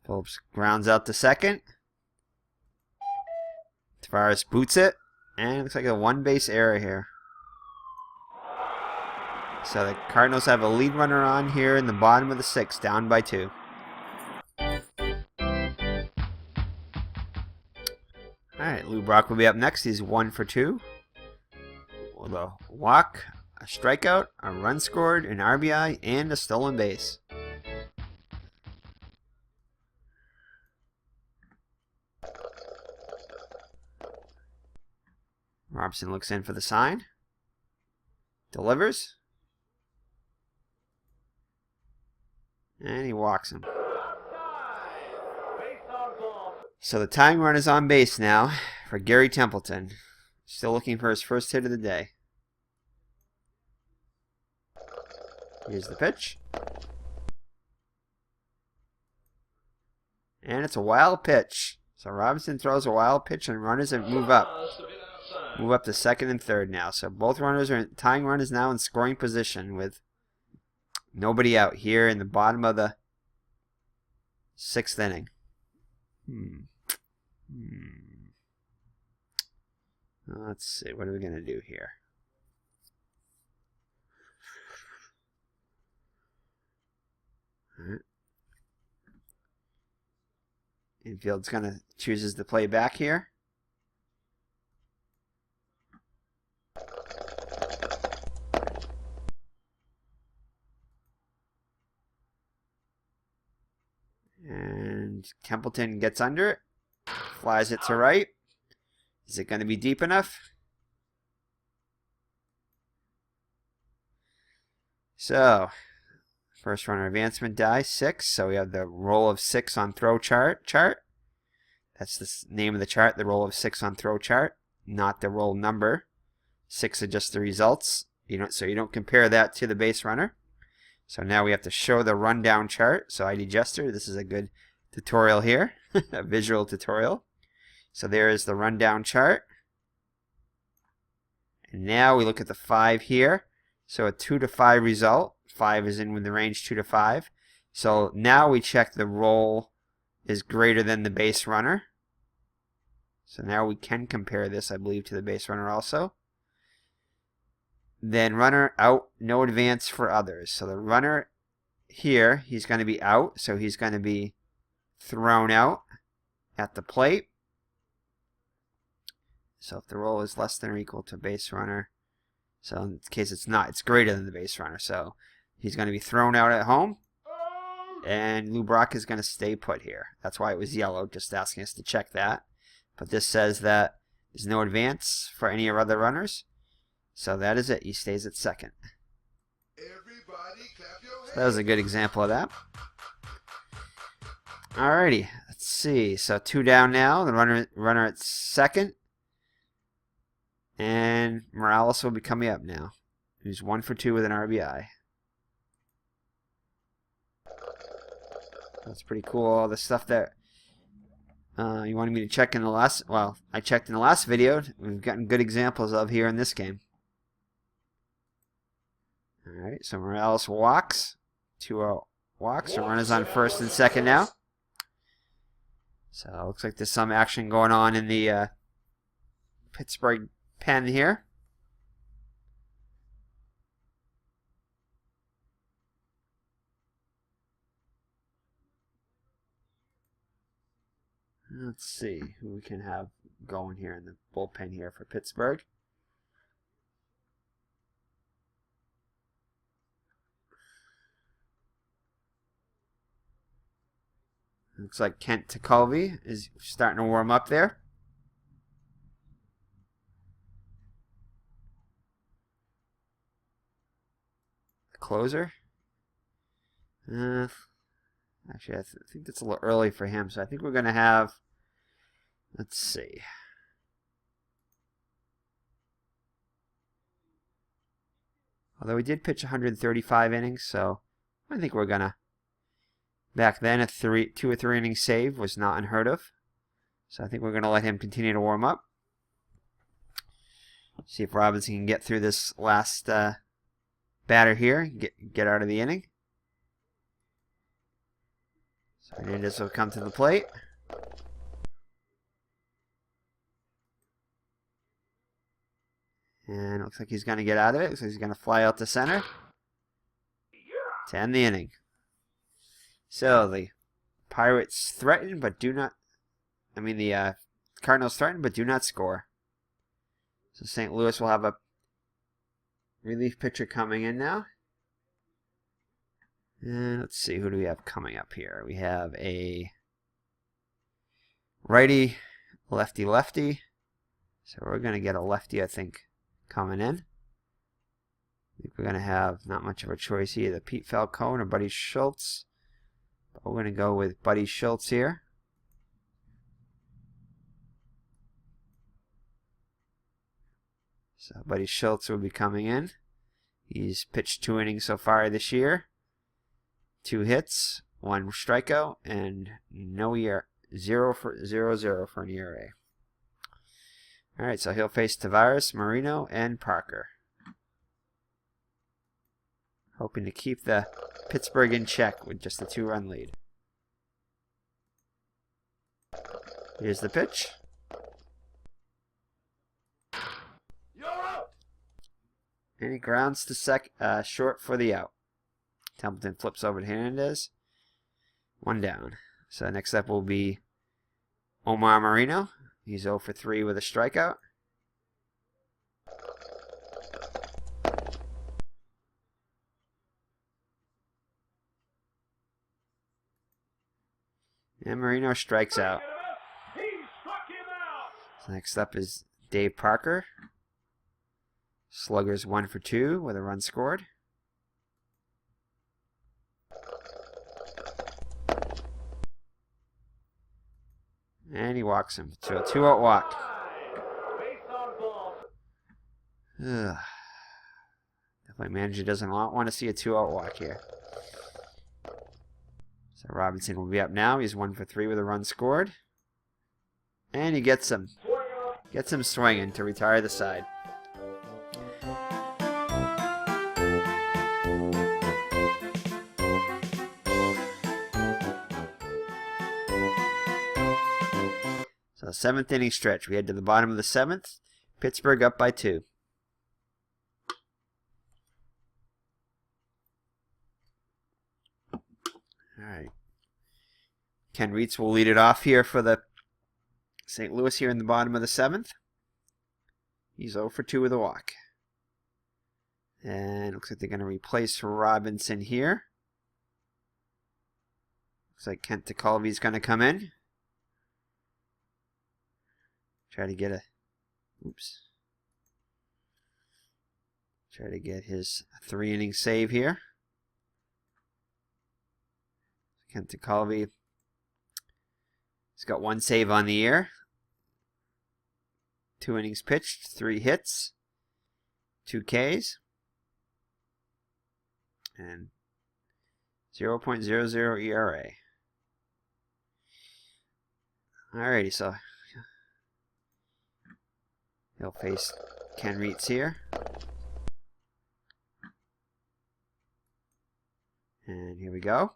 Phillips grounds out to second. Tavares boots it. And it looks like a one-base error here. So the Cardinals have a lead runner on here in the bottom of the sixth, down by 2. Alright, Lou Brock will be up next. He's 1 for 2. With a walk, a strikeout, a run scored, an RBI, and a stolen base. Robson looks in for the sign. Delivers. And he walks him. So the tying run is on base now for Gary Templeton. Still looking for his first hit of the day. Here's the pitch. And it's a wild pitch. So Robinson throws a wild pitch and runners move up. Move up to second and third now. So both runners are tying run is now in scoring position with nobody out here in the bottom of the 6th inning. Let's see. What are we going to do here? All right. Infield's chooses to play back here. And Templeton gets under it. Flies it to right. Is it going to be deep enough? So, first runner advancement die, 6. So we have the roll of 6 on throw chart. That's the name of the chart, the roll of 6 on throw chart, not the roll number. 6 are just the results. So you don't compare that to the base runner. So now we have to show the rundown chart. So ID Jester, this is a good tutorial here, a visual tutorial. So there is the rundown chart. And now we look at the 5 here. So a 2 to 5 result. 5 is in the range 2 to 5. So now we check the roll is greater than the base runner. So now we can compare this, I believe, to the base runner also. Then runner out, no advance for others. So the runner here, he's going to be out. So he's going to be thrown out at the plate. So if the roll is less than or equal to base runner, so in this case it's not, it's greater than the base runner. So he's going to be thrown out at home. And Lou Brock is going to stay put here. That's why it was yellow, just asking us to check that. But this says that there's no advance for any of our other runners. So that is it. He stays at second.
Everybody clap your hands.
So that was a good example of that. Alrighty. Let's see. So 2 down now. The runner at second. And Morales will be coming up now. He's 1 for 2 with an RBI. That's pretty cool. All the stuff that you wanted me to check in the last... Well, I checked in the last video. We've gotten good examples of here in this game. Alright, so Morales walks. 2-0 walks. So runners on first and second now. So it looks like there's some action going on in the Pittsburgh pen here. Let's see who we can have going here in the bullpen here for Pittsburgh. Looks like Kent Tekulve is starting to warm up there. The closer. Actually, I think that's a little early for him, so I think we're going to have... Let's see. Although we did pitch 135 innings, so I think we're going to... Back then, a 2 or 3 inning save was not unheard of. So I think we're going to let him continue to warm up. See if Robinson can get through this last batter here. Get out of the inning. So Hernandez will come to the plate. And it looks like he's going to get out of it. Looks like he's going to fly out to center to end the inning. So the Pirates threaten but do not... the Cardinals threaten but do not score. So St. Louis will have a relief pitcher coming in now. And let's see, who do we have coming up here? We have a righty, lefty. So we're going to get a lefty, I think, coming in. I think we're going to have not much of a choice here, either Pete Falcone or Buddy Schultz. But we're going to go with Buddy Schultz here. So Buddy Schultz will be coming in. He's pitched 2 innings so far this year. 2 hits, 1 strikeout, and no ERA. 0 for an ERA. Alright, so he'll face Tavares, Moreno, and Parker. Hoping to keep the Pittsburgh in check with just a 2-run lead. Here's the pitch. And he grounds to short for the out. Templeton flips over to Hernandez. 1 down. So next up will be Omar Moreno. He's 0 for 3 with a strikeout. And Moreno strikes out. So next up is Dave Parker. Sluggers 1 for 2 with a run scored. And he walks him to a 2-out walk. Ugh. Definitely manager doesn't want to see a 2-out walk here. So Robinson will be up now. He's 1 for 3 with a run scored. And he gets him swinging to retire the side. So 7th inning stretch. We head to the bottom of the 7th. Pittsburgh up by 2. Alright. Ken Reitz will lead it off here for the St. Louis here in the bottom of the 7th. He's 0 for 2 with a walk. And looks like they're going to replace Robinson here. Looks like Kent DeColvey's going to come in. Try to get his 3-inning save here. Kent DeColvey has got 1 save on the year. 2 innings pitched, 3 hits, 2 Ks, and 0.00 ERA. Alrighty, so he'll face Ken Reitz here. And here we go.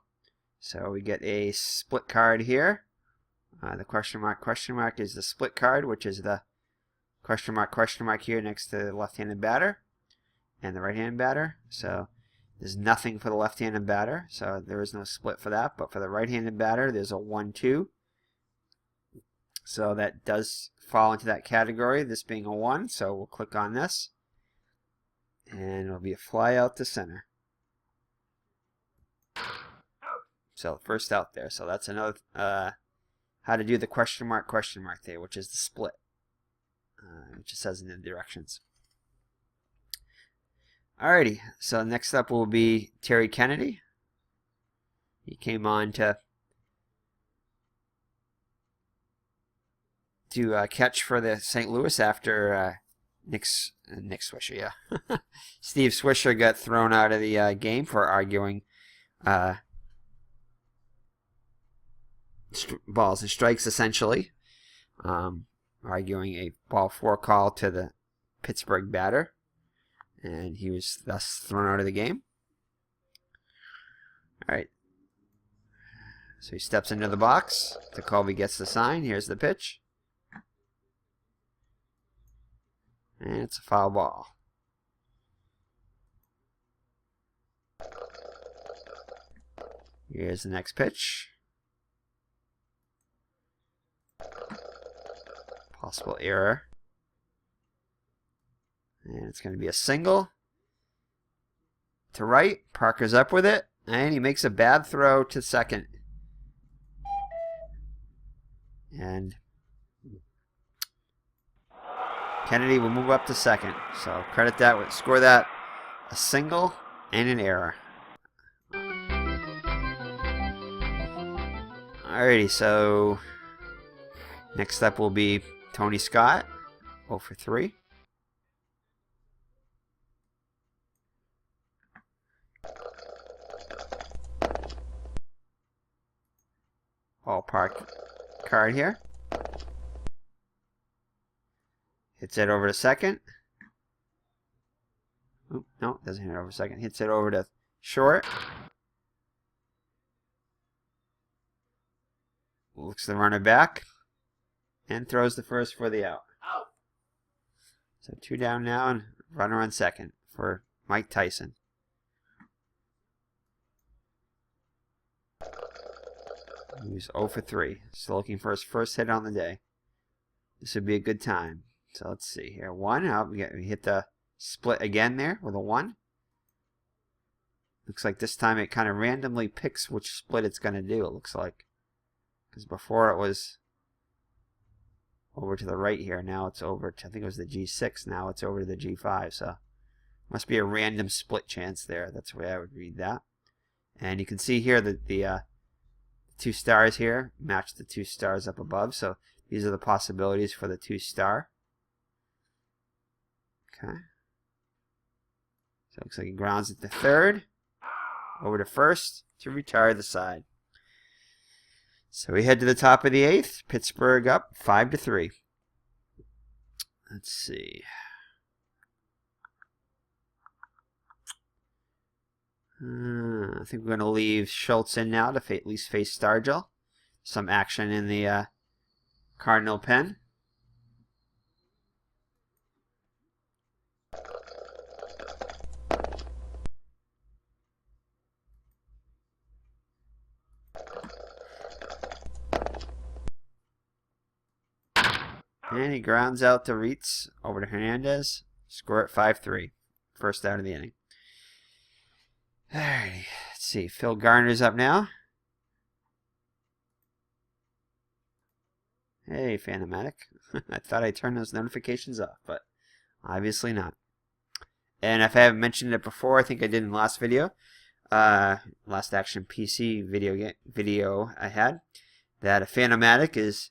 So we get a split card here. The question mark is the split card, which is the question mark here next to the left-handed batter and the right-handed batter. So there's nothing for the left-handed batter, so there is no split for that. But for the right-handed batter, there's a 1-2. So that does fall into that category, this being a 1. So we'll click on this, and it'll be a fly out to center. So first out there. So that's another how to do the question mark there, which is the split, which it says in the directions. Alrighty, so next up will be Terry Kennedy. He came on to catch for the St. Louis after Nick Swisher, yeah. Steve Swisher got thrown out of the game for arguing balls and strikes, essentially. Arguing a ball 4 call to the Pittsburgh batter, and he was thus thrown out of the game. All right. So he steps into the box. Jacoby gets the sign. Here's the pitch. And it's a foul ball. Here's the next pitch. Possible error. And it's going to be a single. To right. Parker's up with it. And he makes a bad throw to second. And Kennedy will move up to second. So credit that, score that, a single and an error. Alrighty, so next up will be Tony Scott, 0 for 3. Ballpark card here. Hits it over to second. Oop, no, doesn't hit it over second. Hits it over to short. Looks the runner back. And throws the first for the out. So 2 down now and runner on second for Mike Tyson. He's 0 for 3. Still looking for his first hit on the day. This would be a good time. So let's see here. 1. Oh, we hit the split again there with a 1. Looks like this time it kind of randomly picks which split it's going to do, it looks like. Because before it was over to the right here. Now it's over to, I think it was the G6. Now it's over to the G5. So must be a random split chance there. That's the way I would read that. And you can see here that the 2 stars here match the 2 stars up above. So these are the possibilities for the 2 star. Okay. So it looks like he grounds it to third. Over to first to retire the side. So we head to the top of the 8th. Pittsburgh up 5 to 3. Let's see. I think we're going to leave Schultz in now to at least face Stargell. Some action in the Cardinal pen. And he grounds out to Reitz over to Hernandez. Score at 5-3. First out of the inning. Alrighty. Let's see. Phil Garner's up now. Hey, Phantomatic. I thought I turned those notifications off, but obviously not. And if I haven't mentioned it before, I think I did in the last video. Last Action PC video I had. That a Phantomatic is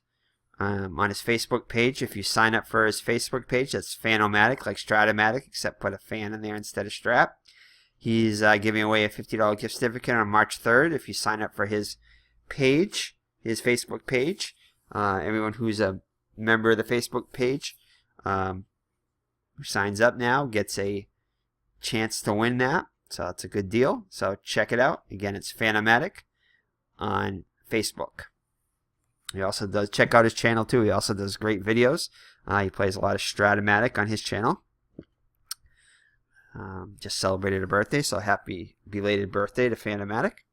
on his Facebook page. If you sign up for his Facebook page, that's Phanomatic, like Stratomatic, except put a fan in there instead of Strat. He's giving away a $50 gift certificate on March 3rd if you sign up for his page, his Facebook page. Everyone who's a member of the Facebook page who signs up now gets a chance to win that. So it's a good deal. So check it out. Again, it's Phanomatic on Facebook. He also does, check out his channel too. He also does great videos. He plays a lot of Stratomatic on his channel. Just celebrated a birthday, so happy belated birthday to Phantomatic.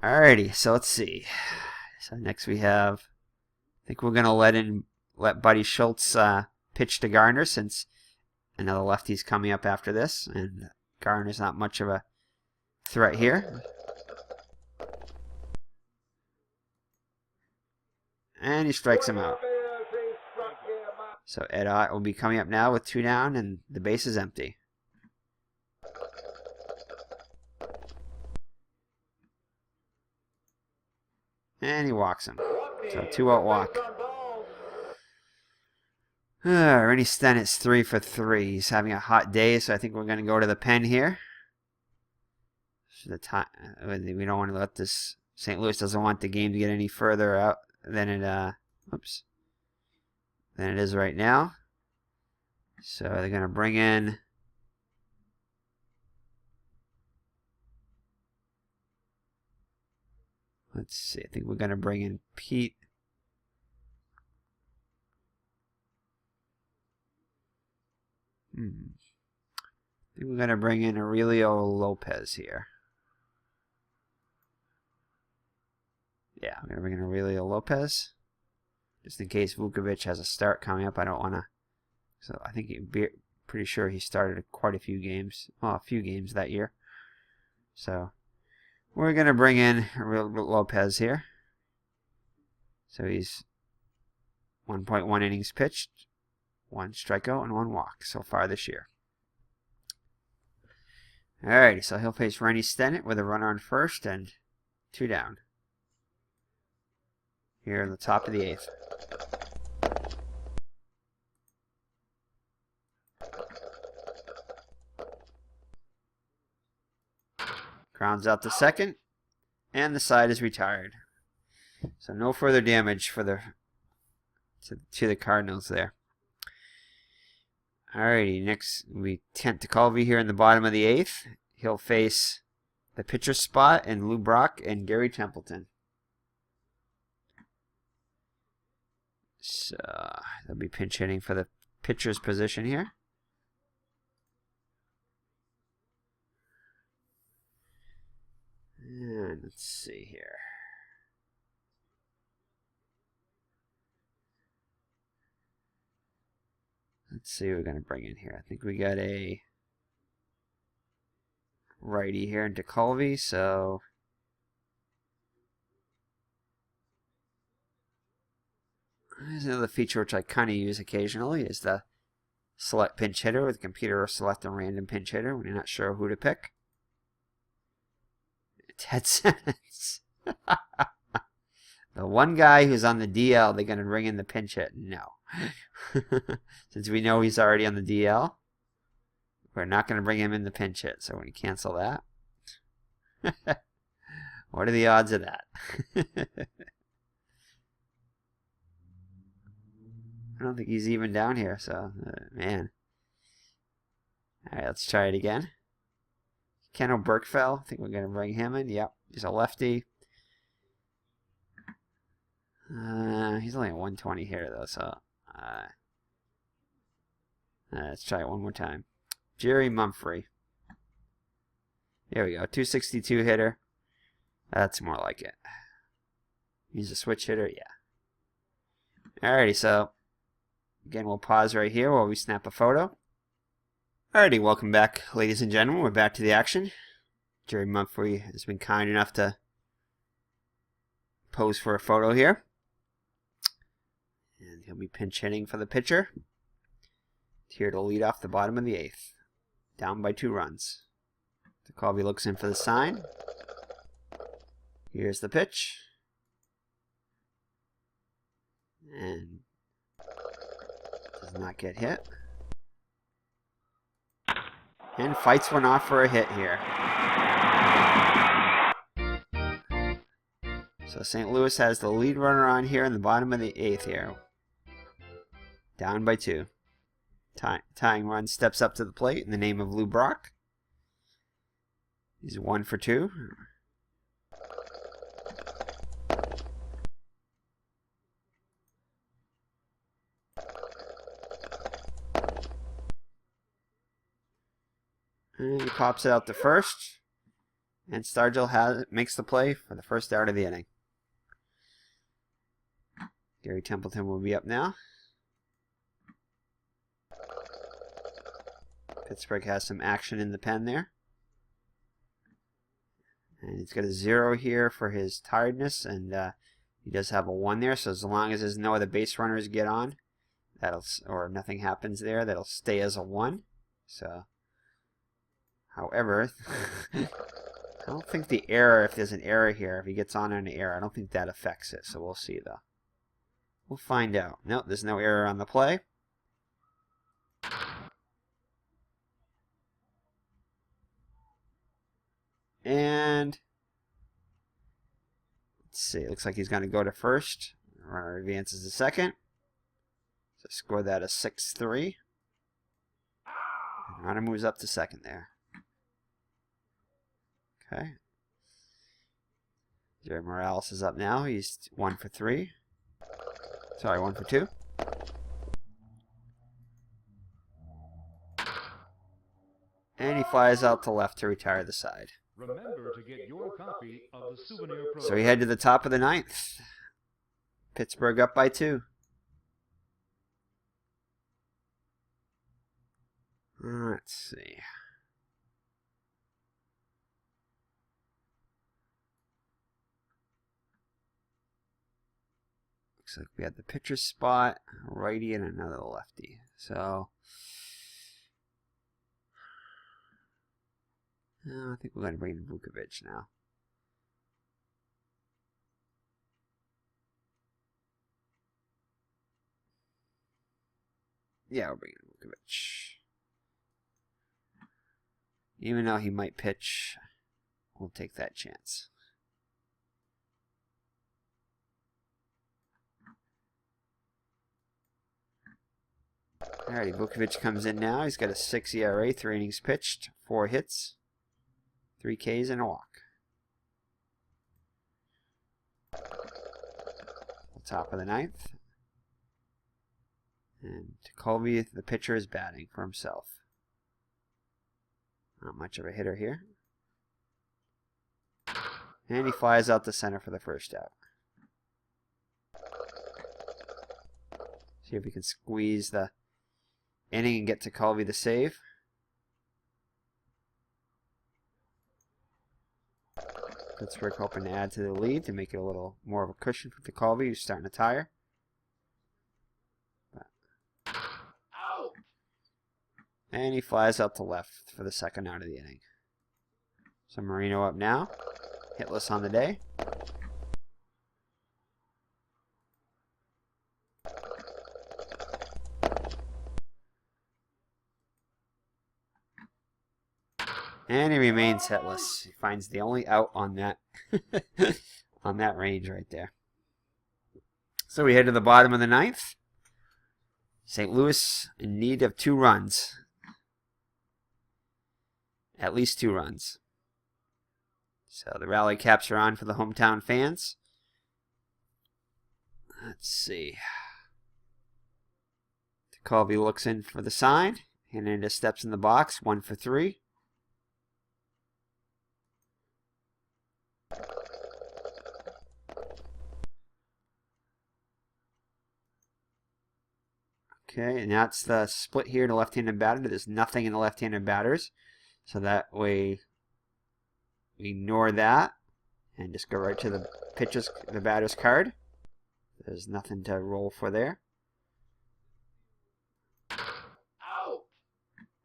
Alrighty, so let's see. So next we have, I think we're gonna let Buddy Schultz pitch to Garner, since another lefty's coming up after this, and Garner's not much of a threat here. And he strikes him out. So Ed Ott will be coming up now with 2 down, and the base is empty. And he walks him. So 2-out walk. Rennie Stennett's 3 for 3. He's having a hot day, so I think we're going to go to the pen here. So we don't want to let this. St. Louis doesn't want the game to get any further out than it than it is right now. So they're going to bring in let's see. I think we're going to bring in Pete. I think we're going to bring in Aurelio Lopez here. Yeah, I'm going to bring in Aurelio Lopez. Just in case Vukovic has a start coming up. I don't want to. So I think pretty sure he started quite a few games. Well, a few games that year. So we're going to bring in Lopez here. So he's 1.1 innings pitched, 1 strikeout, and 1 walk so far this year. Alrighty, so he'll face Rennie Stennett with a runner on first and 2 down. Here in the top of the 8th. Grounds out to second, and the side is retired. So no further damage for to the Cardinals there. Alrighty, next we Kent DeColvey here in the bottom of the 8th. He'll face the pitcher spot and Lou Brock and Gary Templeton. So they'll be pinch hitting for the pitcher's position here. And let's see here. Let's see what we're going to bring in here. I think we got a righty here in DeColvey, so there's another feature which I kind of use occasionally is the select pinch hitter with the computer or select a random pinch hitter when you're not sure who to pick. Ted Simmons. The one guy who's on the DL, they're going to bring in the pinch hit. No. Since we know he's already on the DL, we're not going to bring him in the pinch hit. So we cancel that. What are the odds of that? I don't think he's even down here. So, man. All right, let's try it again. Keno Burkfell, I think we're going to bring him in. Yep, he's a lefty. He's only at 120 here, though, so let's try it one more time. Jerry Mumphrey. There we go, 262 hitter. That's more like it. He's a switch hitter, yeah. Alrighty, so again, we'll pause right here while we snap a photo. Alrighty, welcome back, ladies and gentlemen. We're back to the action. Jerry Mumphrey has been kind enough to pose for a photo here. And he'll be pinch hitting for the pitcher. Here to lead off the bottom of the 8th. Down by 2 runs. DeColvey looks in for the sign. Here's the pitch. And does not get hit. And fights one off for a hit here. So St. Louis has the lead runner on here in the bottom of the 8th here. Down by 2. Tying run steps up to the plate in the name of Lou Brock. He's 1 for 2. And he pops it out to first. And Stargell makes the play for the first out of the inning. Gary Templeton will be up now. Pittsburgh has some action in the pen there. And he's got a 0 here for his tiredness. And he does have a 1 there. So as long as there's no other base runners get on, or nothing happens there, that'll stay as a 1. So, however, I don't think the error, if there's an error here, if he gets on an error, I don't think that affects it. So we'll see, though. We'll find out. Nope, there's no error on the play. And let's see. It looks like he's going to go to first. Runner advances to second. score that a 6-3. And Garner moves up to second there. Okay. Jerry Morales is up now. He's 1 for 3. Sorry, 1 for 2. And he flies out to left to retire the side.
Remember to get your copy of the souvenir program.
So we head to the top of the 9th. Pittsburgh up by 2. Let's see. Looks like we had the pitcher spot, a righty, and another lefty. So I think we're going to bring in Vukovic now. Yeah, we're bringing in Vukovic. Even though he might pitch, we'll take that chance. Alrighty, Vukovic comes in now. He's got a 6 ERA, 3 innings pitched, 4 hits, 3 Ks, and a walk. Top of the 9th. And Colby, the pitcher, is batting for himself. Not much of a hitter here. And he flies out to center for the first out. See if we can squeeze the inning and get to Colby the save. Pittsburgh hoping to add to the lead to make it a little more of a cushion for Colby, who's starting to tire. And he flies out to left for the second out of the inning. So Moreno up now. Hitless on the day. And he remains hitless. He finds the only out on that on that range right there. So we head to the bottom of the 9th. St. Louis in need of 2 runs. At least 2 runs. So the rally caps are on for the hometown fans. Let's see. Colby looks in for the sign. Hernandez steps in the box. 1 for 3. Okay, and that's the split here to left-handed batter. There's nothing in the left-handed batters. So that way we ignore that and just go right to the batter's card. There's nothing to roll for there.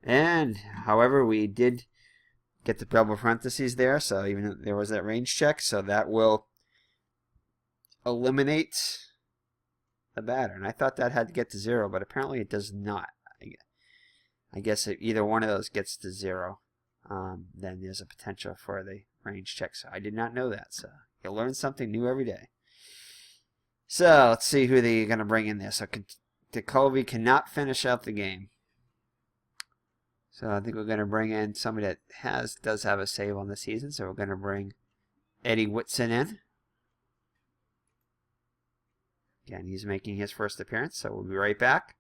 And, however, we did get the double parentheses there, so even though there was that range check, so that will eliminate the batter. And I thought that had to get to 0, but apparently it does not. I guess if either one of those gets to 0, then there's a potential for the range check. So I did not know that, so you learn something new every day. So let's see who they're going to bring in there. So Colby cannot finish out the game. So I think we're going to bring in somebody that does have a save on the season. So we're going to bring Eddie Whitson in. Again, he's making his first appearance, so we'll be right back.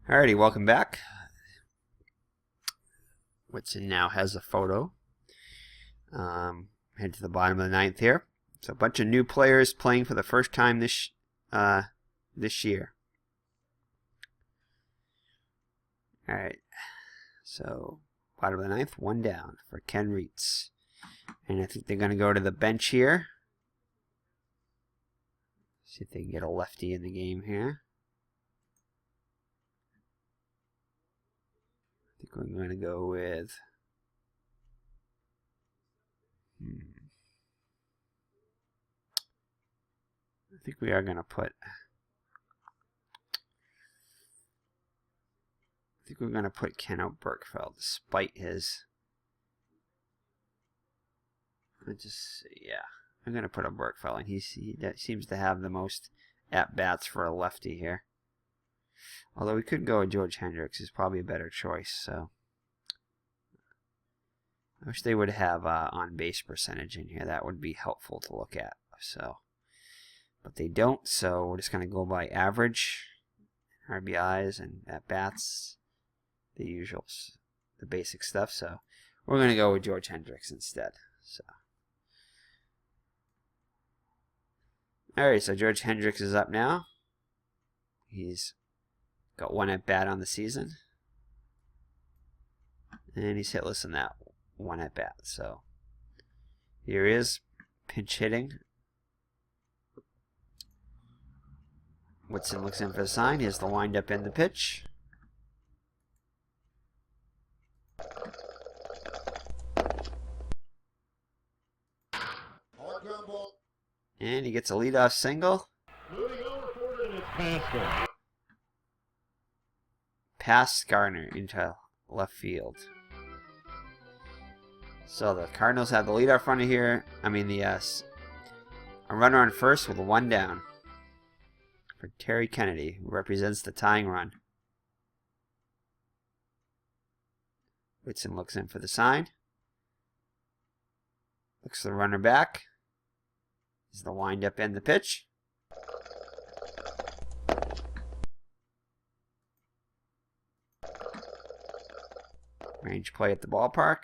Alrighty, welcome back. Whitson now has a photo. Head to the bottom of the 9th here. So a bunch of new players playing for the first time this year. Alright. So, bottom of the 9th, 1 down for Ken Reitz. And I think they're going to go to the bench here. See if they can get a lefty in the game here. I think we're going to go with... I think we are going to put... I think we're going to put Keno Berkfeld despite his... Let's just see, yeah. I'm going to put a Berkfeld in. He seems to have the most at-bats for a lefty here. Although we could go with George Hendricks. He's probably a better choice. So I wish they would have on-base percentage in here. That would be helpful to look at. So, but they don't. So we're just going to go by average, RBIs, and at-bats, the usuals, the basic stuff. So we're going to go with George Hendricks instead. So. Alright, so George Hendricks is up now. He's got 1 at-bat on the season. And he's hitless in that 1 at-bat. So here he is, pinch hitting. Whitson looks in for the sign. Here's the windup and the pitch. And he gets a leadoff single.
Moving over for it, and it's past him.
Past Garner into left field. So the Cardinals have the leadoff runner here. A runner on first with 1 down for Terry Kennedy, who represents the tying run. Whitson looks in for the sign. Looks the runner back. Is the windup and the pitch. Range play at the ballpark.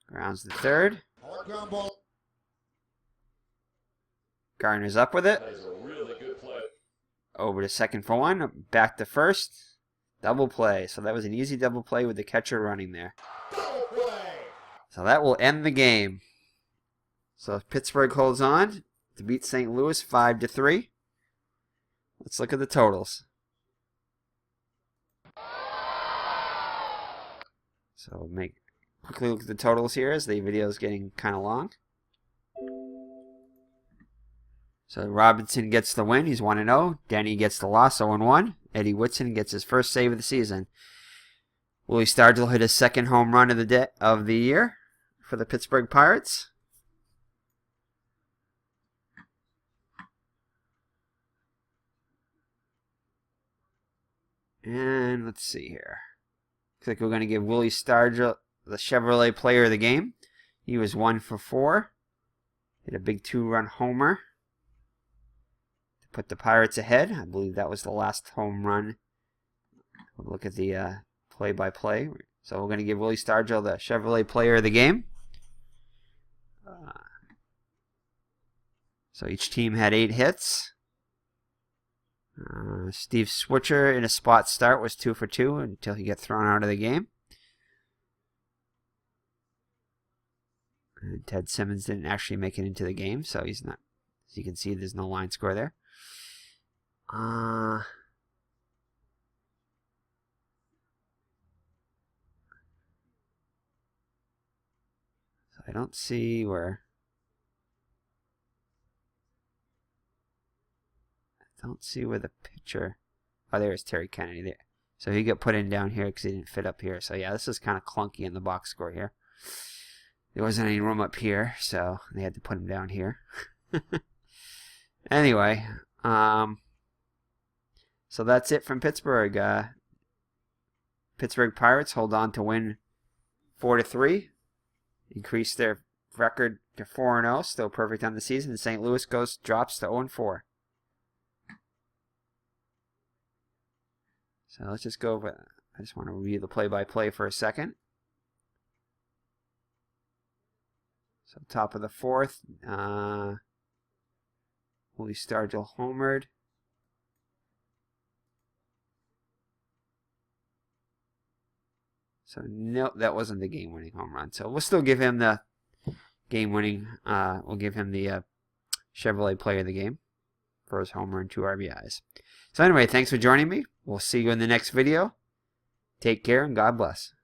Grounds the third. Garner's up with it.
That is a really good play.
Over to second for 1. Back to first. Double play. So that was an easy double play with the catcher running there.
Double play.
So that will end the game. So Pittsburgh holds on to beat St. Louis 5-3. Let's look at the totals. So quickly look at the totals here as the video is getting kind of long. So Robinson gets the win. He's 1-0. Denny gets the loss, 0-1. Eddie Whitson gets his first save of the season. Willie Stargell hit his second home run of the year for the Pittsburgh Pirates. And let's see here. Looks like we're going to give Willie Stargell the Chevrolet Player of the Game. He was 1 for 4. Hit a big 2-run homer to put the Pirates ahead. I believe that was the last home run. We'll look at the play-by-play. So we're going to give Willie Stargell the Chevrolet Player of the Game. So each team had 8 hits. Steve Switcher in a spot start was 2 for 2 until he got thrown out of the game. And Ted Simmons didn't actually make it into the game, so he's not. As you can see, there's no line score there. So I don't see where. Don't see where the pitcher. Oh, there's Terry Kennedy there. So he got put in down here because he didn't fit up here. So yeah, this is kind of clunky in the box score here. There wasn't any room up here, so they had to put him down here. Anyway, so that's it from Pittsburgh. Pittsburgh Pirates hold on to win 4-3, increase their record to 4-0, still perfect on the season. St. Louis drops to 0-4. So let's just go over. I just want to review the play-by-play for a second. So top of the 4th, Willie Stargell homered. So no, that wasn't the game-winning home run. So we'll still give him the game-winning. We'll give him the Chevrolet Player of the Game for his homer and 2 RBIs. So anyway, thanks for joining me. We'll see you in the next video. Take care and God bless.